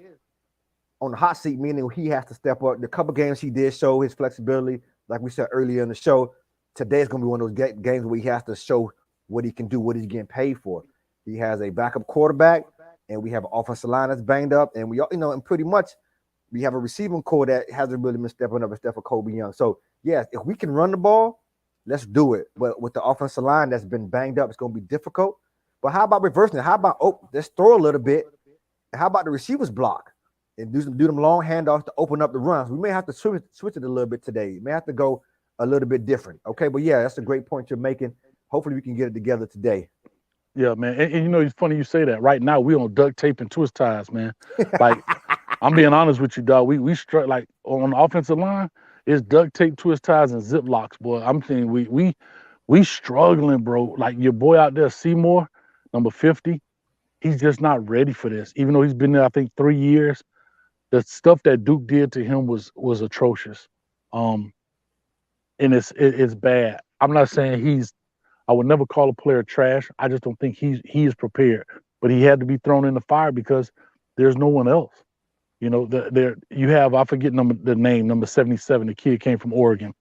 on the hot seat, meaning he has to step up. The couple games he did show his flexibility, like we said earlier in the show. Today is going to be one of those games where he has to show what he can do, what he's getting paid for. He has a backup quarterback, and we have an offensive line that's banged up, and and pretty much we have a receiving core that hasn't really been stepping up except for Kobe Young. So, yes, if we can run the ball, let's do it. But with the offensive line that's been banged up, it's going to be difficult. But how about reversing it? How about, let's throw a little bit. How about the receivers block and do them long handoffs to open up the runs? We may have to switch it a little bit today. We may have to go a little bit different. Okay, but yeah, that's a great point you're making. Hopefully we can get it together today. Yeah, man. And you know, it's funny you say that. Right now, we on duct tape and twist ties, man. Like, I'm being honest with you, dog. We struck like on the offensive line, it's duct tape, twist ties, and zip locks, boy. I'm saying we struggling, bro. Like your boy out there, Seymour, number 50, he's just not ready for this. Even though he's been there, I think 3 years. The stuff that Duke did to him was atrocious. And it's bad. I'm not saying I would never call a player trash. I just don't think he is prepared. But he had to be thrown in the fire because there's no one else. You know, you have, I forget the name, number 77. The kid came from Oregon.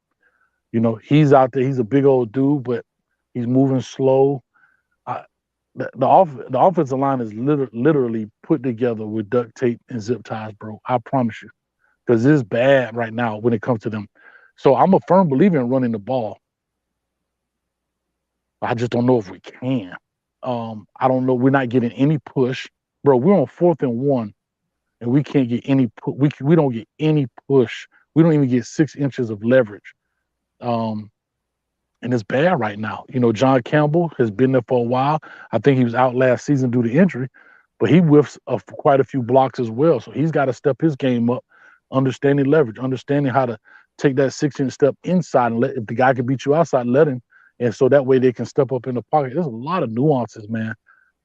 You know, he's out there. He's a big old dude, but he's moving slow. The offensive line is literally put together with duct tape and zip ties, bro. I promise you, because it's bad right now when it comes to them. So I'm a firm believer in running the ball. I just don't know if we can. I don't know. We're not getting any push, bro. We're on 4th and 1, and we can't get any. We don't get any push. We don't even get 6 inches of leverage. And it's bad right now. You know, John Campbell has been there for a while. I think he was out last season due to injury, but he whiffs of quite a few blocks as well. So he's got to step his game up, understanding leverage, understanding how to take that 6-inch step inside and if the guy can beat you outside, let him. And so that way they can step up in the pocket. There's a lot of nuances, man,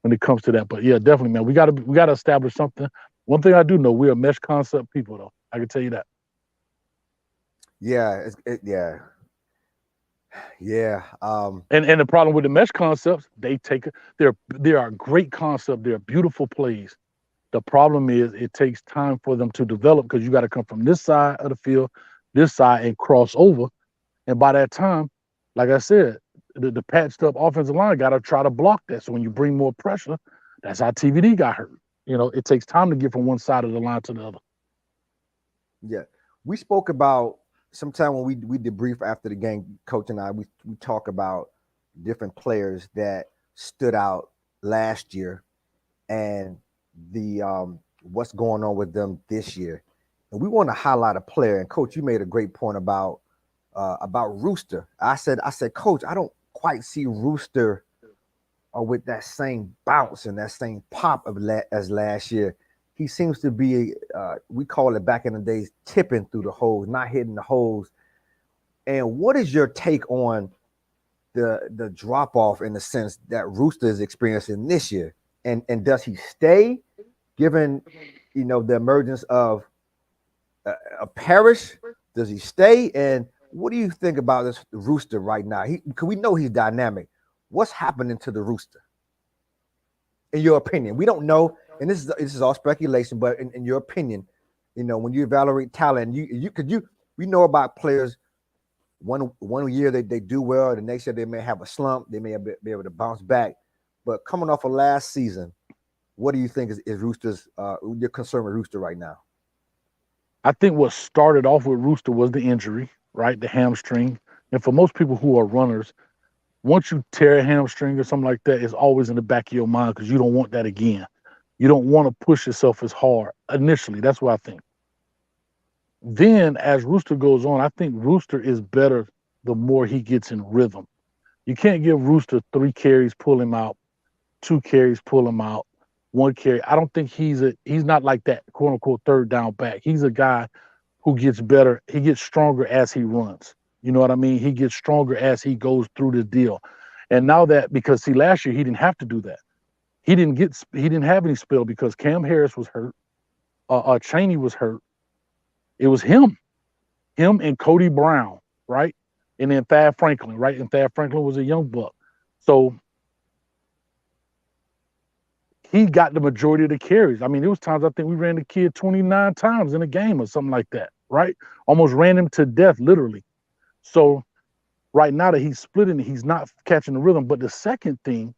when it comes to that. But yeah, definitely, man, we gotta establish something. One thing I do know, we're a mesh concept people, though. I can tell you that. Yeah, Yeah. And the problem with the mesh concepts, they are a great concept. They're beautiful plays. The problem is it takes time for them to develop because you got to come from this side of the field, this side, and cross over. And by that time, like I said, the patched up offensive line got to try to block that. So when you bring more pressure, that's how TVD got hurt. You know, it takes time to get from one side of the line to the other. Yeah. We spoke about sometime when we debrief after the game, Coach and I, we talk about different players that stood out last year and the what's going on with them this year. And we want to highlight a player. And Coach, you made a great point about Rooster. I said, Coach, I don't quite see Rooster with that same bounce and that same pop as last year. he seems to be, we call it back in the days, tipping through the holes, not hitting the holes. And what is your take on the drop off in the sense that Rooster is experiencing this year? And does he stay, given the emergence of a Parrish? Does he stay? And what do you think about this Rooster right now? Because we know he's dynamic. What's happening to the Rooster, in your opinion? We don't know, and this is all speculation. But in your opinion, when you evaluate talent, we know about players. One year they do well, the next year they may have a slump. They may be able to bounce back. But coming off of last season, what do you think is Rooster's? You're concerned with Rooster right now? I think what started off with Rooster was the injury, right? The hamstring. And for most people who are runners, once you tear a hamstring or something like that, it's always in the back of your mind because you don't want that again. You don't want to push yourself as hard initially. That's what I think. Then as Rooster goes on, I think Rooster is better the more he gets in rhythm. You can't give Rooster 3 carries, pull him out, 2 carries, pull him out, 1 carry. I don't think he's not like that quote unquote third down back. He's a guy who gets better. He gets stronger as he runs. You know what I mean? He gets stronger as he goes through the deal. And now that, because see, last year he didn't have to do that. He didn't have any spell because Cam Harris was hurt. Chaney was hurt. It was him and Cody Brown, right? And then Thad Franklin, right? And Thad Franklin was a young buck. So he got the majority of the carries. I mean, there was times I think we ran the kid 29 times in a game or something like that, right? Almost ran him to death, literally. So right now that he's splitting, he's not catching the rhythm. But the second thing,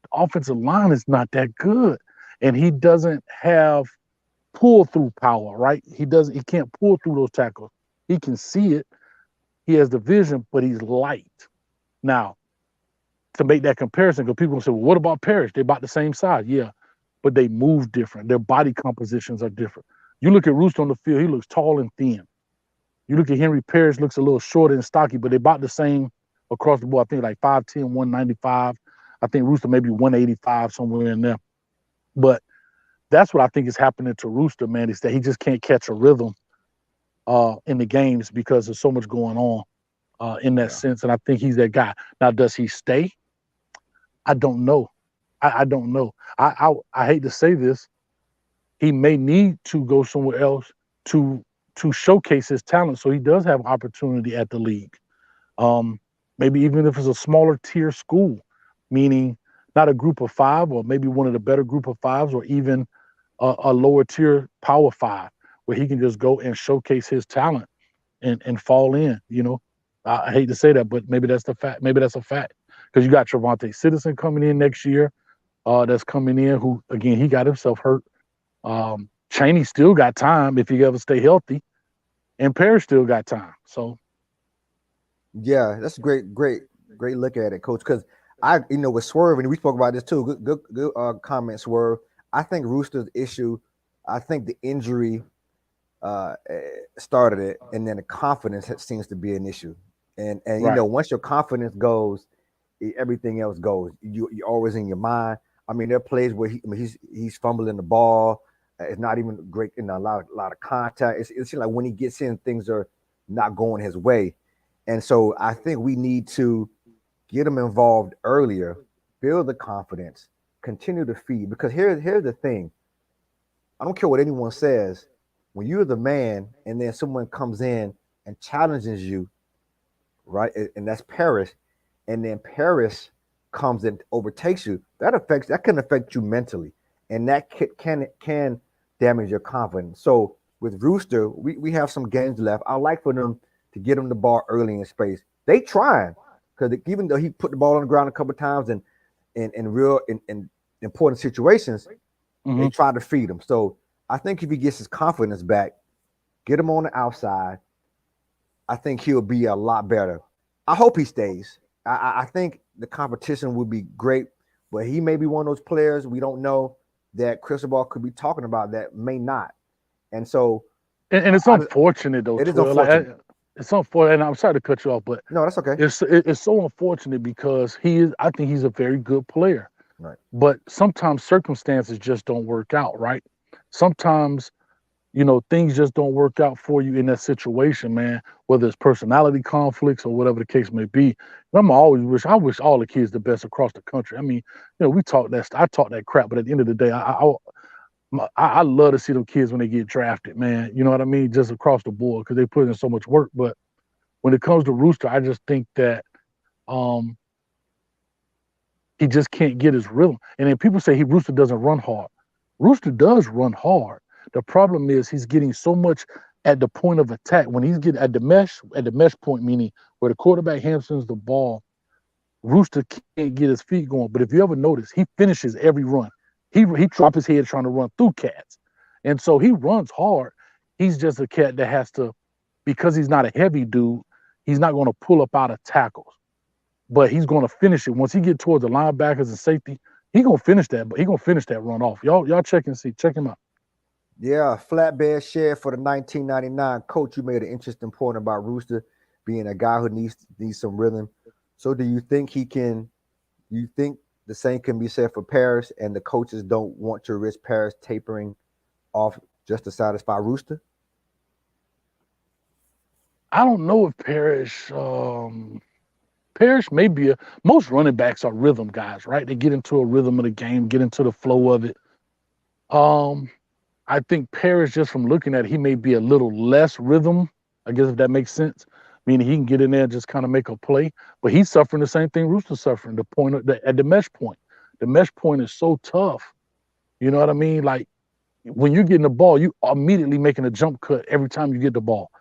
the offensive line is not that good. And he doesn't have pull-through power, right? He can't pull through those tackles. He can see it. He has the vision, but he's light. Now, to make that comparison, because people will say, well, what about Parrish? They're about the same size. Yeah, but they move different. Their body compositions are different. You look at Rooster on the field, he looks tall and thin. You look at Henry Parrish, looks a little shorter and stocky, but they're about the same across the board. I think like 5'10", 195. I think Rooster maybe 185, somewhere in there. But that's what I think is happening to Rooster, man, is that he just can't catch a rhythm in the games because there's so much going on in that sense. And I think he's that guy. Now, does he stay? I don't know. I don't know. I hate to say this. He may need to go somewhere else to showcase his talent so he does have opportunity at the league. Maybe even if it's a smaller tier school, meaning not a group of 5 or maybe one of the better group of 5s or even a lower tier power 5 where he can just go and showcase his talent and fall in, I hate to say that, but maybe that's the fact. Maybe that's a fact. Because you got Trevante Citizen coming in next year. That's coming in who, again, he got himself hurt. Chaney still got time if he ever stay healthy. And Parrish still got time. So yeah, that's a great look at it, Coach. Because with Swerve, and we spoke about this too. Good comment, Swerve. I think Rooster's issue, I think the injury started it, and then the confidence seems to be an issue. And right. Once your confidence goes, everything else goes. You're always in your mind. I mean, there are plays where he's fumbling the ball. It's not even great in a lot of contact. It's like when he gets in, things are not going his way. And so I think we need to get him involved earlier, build the confidence, continue to feed. Because here's the thing. I don't care what anyone says. When you're the man and then someone comes in and challenges you, right? And that's Parrish. And then Parrish comes and overtakes you. That can affect you mentally. And that can damage your confidence. So with Rooster, we have some games left. I like for them to get him the ball early in space. They trying, because even though he put the ball on the ground a couple of times and in real important situations, they try to feed him. So I think if he gets his confidence back, get him on the outside, I think he'll be a lot better. I hope he stays. I think the competition would be great, but he may be one of those players we don't know that Cristobal could be talking about that may not. And so, and it's unfortunate though. It is unfortunate. It's unfortunate, and I'm sorry to cut you off, but no, that's okay. It's so unfortunate because I think he's a very good player. Right. But sometimes circumstances just don't work out, right? sometimes, you know, things just don't work out for you in that situation, man, whether it's personality conflicts or whatever the case may be. I wish all the kids the best across the country. I mean, you know, I talk that crap, but at the end of the day, I love to see them kids when they get drafted, man. You know what I mean? Just across the board because they put in so much work. But when it comes to Rooster, I just think that um, he just can't get his rhythm. And then people say Rooster doesn't run hard. Rooster does run hard. The problem is he's getting so much at the point of attack. When he's getting at the mesh point, meaning where the quarterback hamstrings the ball, Rooster can't get his feet going. But if you ever notice, he finishes every run. He drops his head trying to run through cats. And so he runs hard. He's just a cat that has to, because he's not a heavy dude, he's not going to pull up out of tackles. But he's going to finish it. Once he get towards the linebackers and safety, he's going to finish that. But he's going to finish that run off. Y'all check and see. Check him out. Yeah, flatbed share for the 1999. Coach, you made an interesting point about Rooster being a guy who needs some rhythm. So do you think you think the same can be said for Paris and the coaches don't want to risk Paris tapering off just to satisfy Rooster? I don't know if Parrish may be most running backs are rhythm guys, right? They get into a rhythm of the game, get into the flow of it. I think Parrish, just from looking at it, he may be a little less rhythm, I guess, if that makes sense. Meaning he can get in there and just kind of make a play, but he's suffering the same thing Rooster's suffering, at the mesh point. The mesh point is so tough. You know what I mean? Like when you're getting the ball, you are immediately making a jump cut every time you get the ball.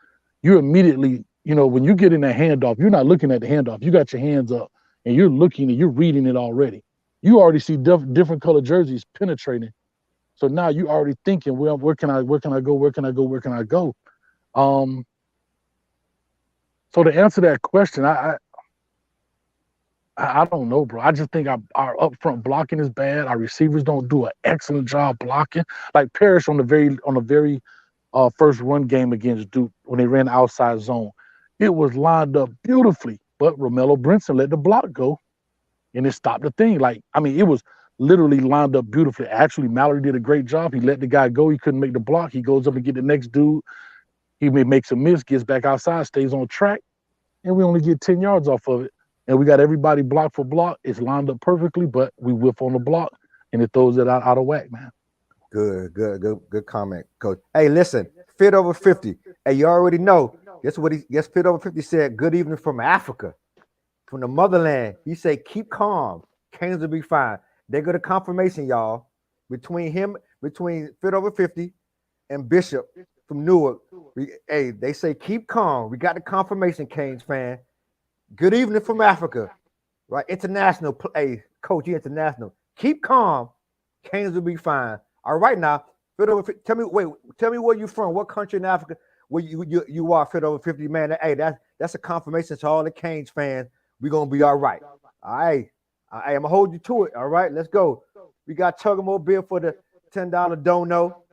You're immediately, you know, when you get in that handoff, you're not looking at the handoff. You got your hands up and you're looking and you're reading it already. You already see different color jerseys penetrating. So now you already thinking, well, where can I go? So to answer that question, I don't know, bro. I just think our upfront blocking is bad. Our receivers don't do an excellent job blocking. Like Parrish on the very first run game against Duke when they ran the outside zone, it was lined up beautifully, but Romello Brinson let the block go, and it stopped the thing. Like, I mean, it was literally lined up beautifully. Actually, Mallory did a great job. He let the guy go. He couldn't make the block. He goes up and get the next dude. He makes a miss, gets back outside, stays on track, and we only get 10 yards off of it. And we got everybody block for block. It's lined up perfectly, but we whiff on the block, and it throws it out of whack, man. Good comment, Coach. Hey, listen, Fit Over 50. Hey, you already know. Guess Fit Over 50 said, good evening from Africa, from the motherland. He said, keep calm. Canes will be fine. They got a confirmation, y'all, between Fit Over 50 and Bishop from Newark. They say, keep calm. We got the confirmation, Canes fan. Good evening from Africa. Right? International. Hey, Coach, you international. Keep calm. Canes will be fine. All right, now, Fit Over 50. Tell me where you from. What country in Africa where you are, Fit Over 50, man. Hey, that's a confirmation to all the Canes fans. We're gonna be all right. All right. I'm gonna hold you to it. All right, let's go. We got Chuggamobile for the $10 dono.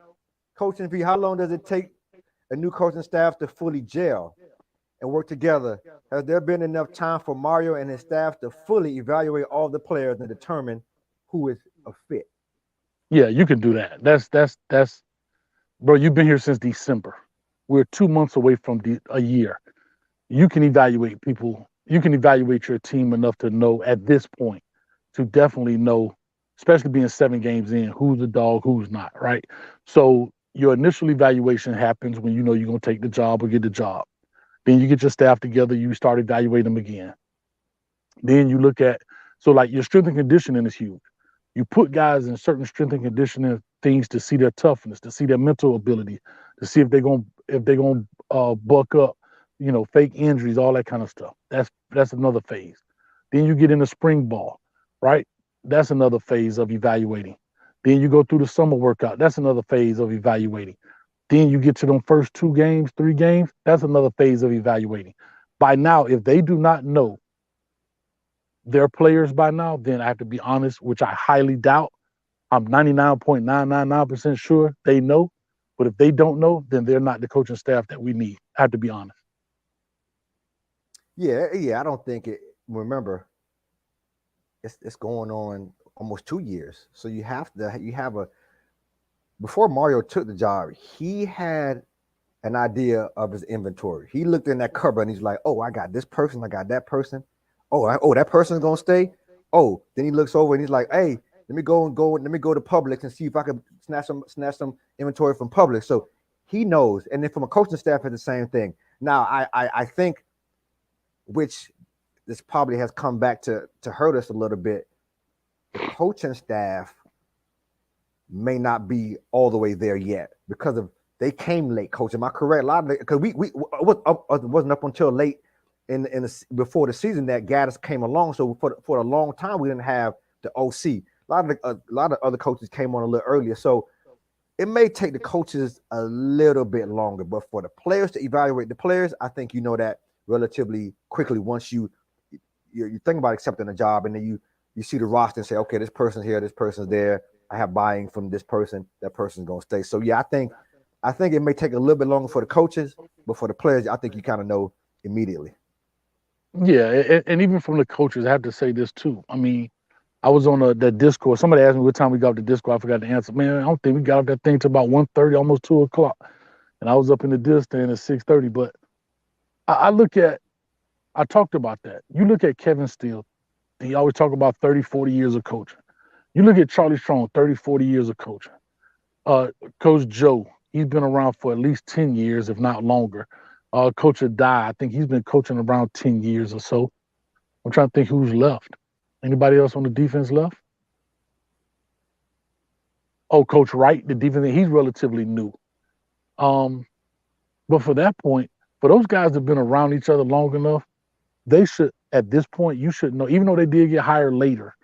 Coaching fee. How long does it take a new coaching staff to fully gel and work together? Has there been enough time for Mario and his staff to fully evaluate all the players and determine who is a fit? Yeah, you can do that. That's bro, you've been here since December. We're 2 months away from a year. You can evaluate people. You can evaluate your team enough to know at this point, to definitely know, especially being 7 games in, who's the dog, who's not, right? So your initial evaluation happens when you know you're going to take the job or get the job. Then you get your staff together, you start evaluating them again. Then you look at, so like your strength and conditioning is huge. You put guys in certain strength and conditioning things to see their toughness, to see their mental ability, to see if they're gonna buck up, you know, fake injuries, all that kind of stuff. That's another phase. Then you get into spring ball, right? That's another phase of evaluating. Then you go through the summer workout. That's another phase of evaluating. Then you get to them first 2 games, 3 games. That's another phase of evaluating. By now, if they do not know their players by now, then I have to be honest, which I highly doubt. I'm 99.999% sure they know. But if they don't know, then they're not the coaching staff that we need. I have to be honest. Yeah, I don't think it. Remember, it's going on almost 2 years, so you have before Mario took the job, he had an idea of his inventory. He looked in that cupboard and he's like, "Oh, I got this person, I got that person. Oh, that person's gonna stay. Oh." Then he looks over and he's like, "Hey, let me go to Publix and see if I can snatch some inventory from Publix." So he knows. And then from a coaching staff, it's the same thing. Now, I think, which this probably has come back to hurt us a little bit. The coaching staff may not be all the way there yet because of they came late. Coach, am I correct? A lot of because it wasn't up until late before the season that Gaddis came along. So for a long time we didn't have the OC. A lot of other coaches came on a little earlier. So it may take the coaches a little bit longer, but for the players to evaluate the players, I think you know that relatively quickly once you think about accepting a job and then you see the roster and say, okay, this person's here, this person's there. I have buying from this person. That person's gonna stay. So yeah, I think it may take a little bit longer for the coaches, but for the players, I think you kind of know immediately. Yeah, and even from the coaches, I have to say this too. I mean, I was on the Discord. Somebody asked me what time we got off the Discord. I forgot to answer. Man, I don't think we got off that thing till about 1:30, almost 2 o'clock. And I was up in the Dis stand at 6:30. But I talked about that. You look at Kevin Steele, he always talk about 30, 40 years of coaching. You look at Charlie Strong, 30, 40 years of coaching. Coach Joe, he's been around for at least 10 years, if not longer. Coach Adai, I think he's been coaching around 10 years or so. I'm trying to think who's left. Anybody else on the defense left? Oh, Coach Wright, the defense, he's relatively new. But for that point, for those guys that have been around each other long enough, they should, at this point, you should know, even though they did get hired later,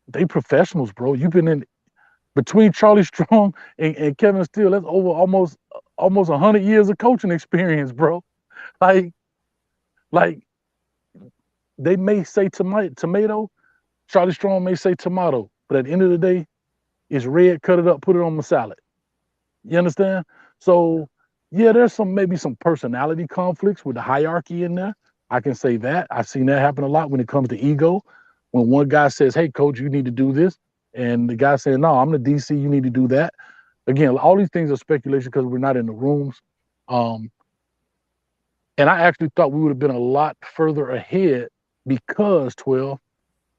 they professionals, bro. You've been in between Charlie Strong and Kevin Steele, that's over almost 100 years of coaching experience, bro. Like they may say tomato, Charlie Strong may say tomato, but at the end of the day, it's red, cut it up, put it on my salad. You understand? So yeah, there's maybe some personality conflicts with the hierarchy in there. I can say that. I've seen that happen a lot when it comes to ego. When one guy says, "Hey, coach, you need to do this," and the guy saying, "No, I'm the DC, you need to do that." Again, all these things are speculation because we're not in the rooms. And I actually thought we would have been a lot further ahead because 12,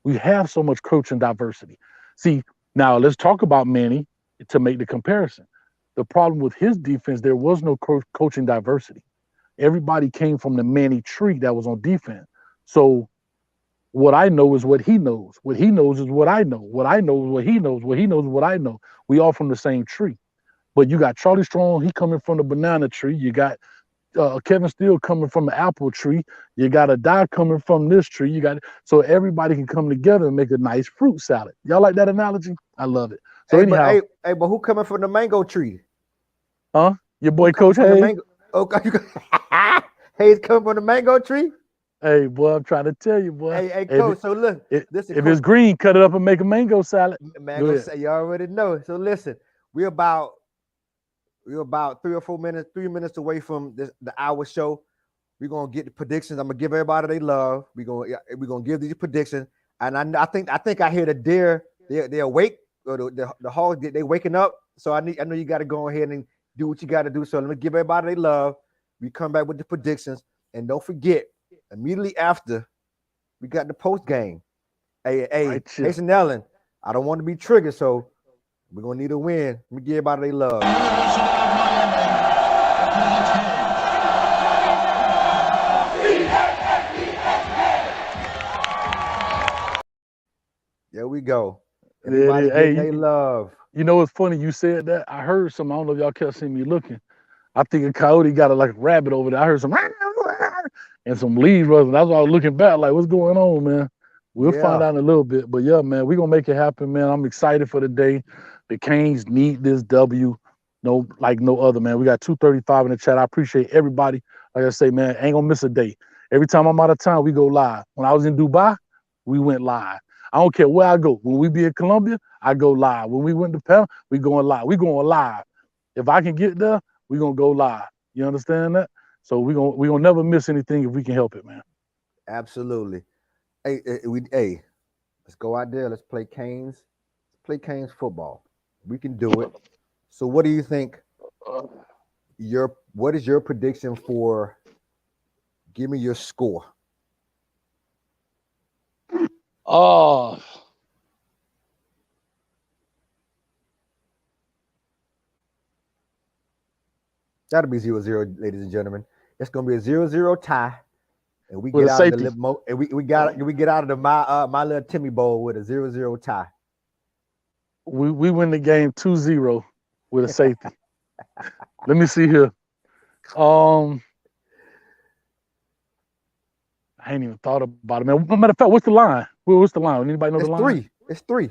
we have so much coaching diversity. See, now let's talk about Manny to make the comparison. The problem with his defense, there was no coaching diversity. Everybody came from the Manny tree that was on defense. So what I know is what he knows. What he knows is what I know. What I know is what he knows. What he knows is what I know. We all from the same tree. But you got Charlie Strong, he coming from the banana tree. You got Kevin Steele coming from the apple tree. You got a die coming from this tree. You got so everybody can come together and make a nice fruit salad. Y'all like that analogy? I love it. So anyhow, but who coming from the mango tree? Huh? Your boy Coach Hayes? Okay. Hayes coming from the mango tree? Hey, boy, I'm trying to tell you, boy. Hey, Coach, so look. If it's green, cut it up and make a mango salad. Mango salad, you already know. So listen, we're about 3 or 4 minutes, 3 minutes away from the hour show. We're gonna get the predictions. I'm gonna give everybody they love. We're gonna give these predictions. And I think I hear the deer, they're awake, or the hogs, they waking up. So I know you gotta go ahead and do what you gotta do. So let me give everybody they love. We come back with the predictions. And don't forget, immediately after, we got the post game. Hey, Jason Allen, I don't want to be triggered, so we're gonna need a win. Let me give everybody they love. There we go. Everybody they love. You know what's funny? You said that. I heard some. I don't know if y'all kept seeing me looking. I think a coyote got like a rabbit over there. I heard some and some leaves rushing. That's why I was looking back, like, what's going on, man? We'll find out in a little bit. But yeah, man, we're gonna make it happen, man. I'm excited for the day. The Canes need this W, like no other, man. We got 235 in the chat. I appreciate everybody. Like I say, man, ain't gonna miss a day. Every time I'm out of town, we go live. When I was in Dubai, we went live. I don't care where I go. When we be in Colombia, I go live. When we went to Panama, we going live. We going live. If I can get there, we gonna go live. You understand that? So we gonna never miss anything if we can help it, man. Absolutely. Hey, let's go out there. Let's play Canes. play Canes football. We can do it. So, what do you think? What is your prediction for? Give me your score. Oh, That'll be 0-0, ladies and gentlemen. It's gonna be a 0-0 tie, and we with get a out of safety. the limo, and we get out of the my little Timmy Bowl with a 0-0 tie. We win the game 2-0 with a safety. Let me see here. I ain't even thought about it, man. Matter of fact, what's the line? What's the line? Anybody know It's the line? three. It's three.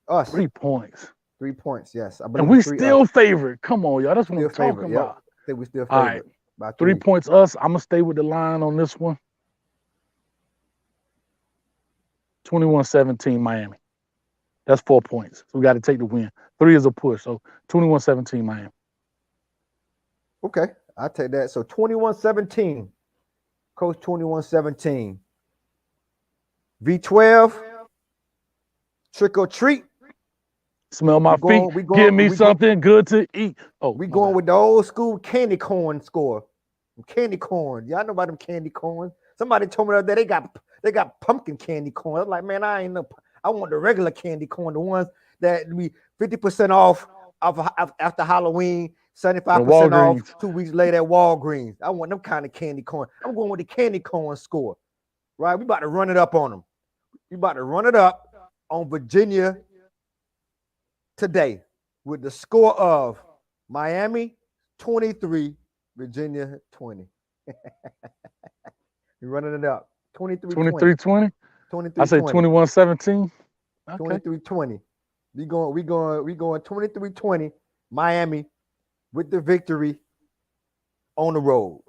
Us. 3 points. 3 points. Yes, I believe. And we it's three still us. favored. Come on, y'all. That's what Still I'm talking favored. Yep. about. I think we still All favored. right. By 3 points us. I'm gonna stay with the line on this one. 21-17 Miami. That's 4 points. So we got to take the win. 3 is a push. So 21-17 Miami. Okay, I'll take that. So 21-17. Coach 21-17. V12. Trick or treat. Smell my feet. Give me something good to eat. Oh, we going with the old school candy corn score. Candy corn. Y'all know about them candy corn. Somebody told me that they got pumpkin candy corn. I'm like, man, I want the regular candy corn, the ones that be 50% off after Halloween, 75% off 2 weeks later at Walgreens. I want them kind of candy corn. I'm going with the candy corn score. Right? We about to run it up on them. We about to run it up on Virginia today with the score of Miami 23, Virginia 20. You're running it up. 23-20. 23-20. I say 21-17. Okay. 23-20. We going 23-20 Miami with the victory on the road.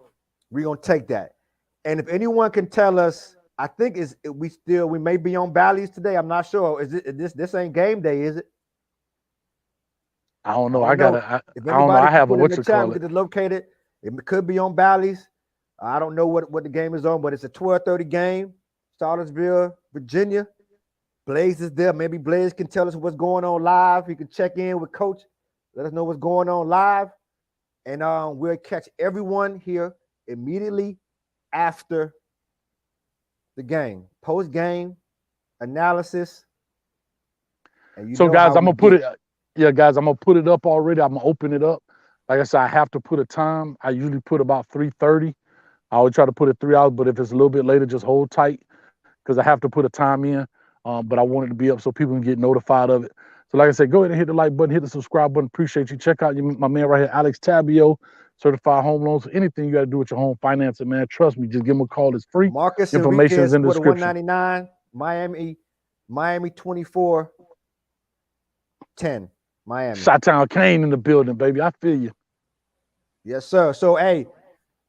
We're gonna take that. And if anyone can tell us, I think we may be on Bally's today. I'm not sure. This ain't game day, is it? I don't know. I don't know. I have a what you call it. Get it located. It could be on Bally's. I don't know what the game is on, but it's a 12:30 game. Charlottesville, Virginia. Blaze is there. Maybe Blaze can tell us what's going on live. He can check in with Coach. Let us know what's going on live. And we'll catch everyone here immediately after the game. Post-game analysis. And so, guys, I'm going to put it. Yeah, guys, I'm going to put it up already. I'm going to open it up. Like I said, I have to put a time. I usually put about 3:30. I always try to put it 3 hours, but if it's a little bit later, just hold tight because I have to put a time in. But I want it to be up so people can get notified of it. So like I said, go ahead and hit the like button, hit the subscribe button. Appreciate you. Check out my man right here, Alex Tabio, certified home loans. Anything you got to do with your home financing, man, trust me. Just give him a call. It's free. Marcus Information is in the description. 199, Miami 24-10. Miami. Chi-Town Kane in the building, baby. I feel you. Yes, sir. So, hey,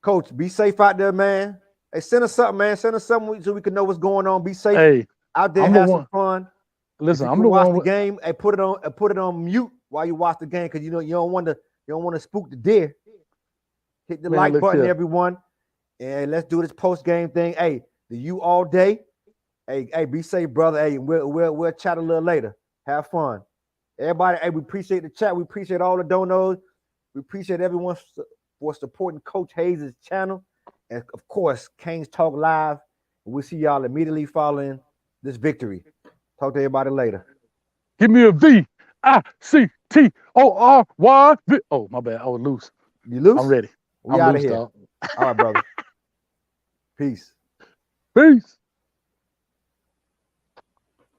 Coach, be safe out there, man. Hey, send us something, man. Send us something so we can know what's going on. Be safe. Hey, out there, have some fun. Listen, I'm the one. Watch the game. Hey, put it on mute while you watch the game because you don't want to spook the deer. Hit the like button, everyone, and let's do this post game thing. Hey, the you all day. Hey, be safe, brother. Hey, we'll chat a little later. Have fun, everybody. Hey, we appreciate the chat. We appreciate all the donos. We appreciate everyone for supporting Coach Hayes' channel, and of course, Canes Talk Live. We'll see y'all immediately following this victory. Talk to everybody later. Give me a VICTORY. Oh, my bad. I was loose. You loose? I'm ready. We out of here. All right, brother. Peace. Peace.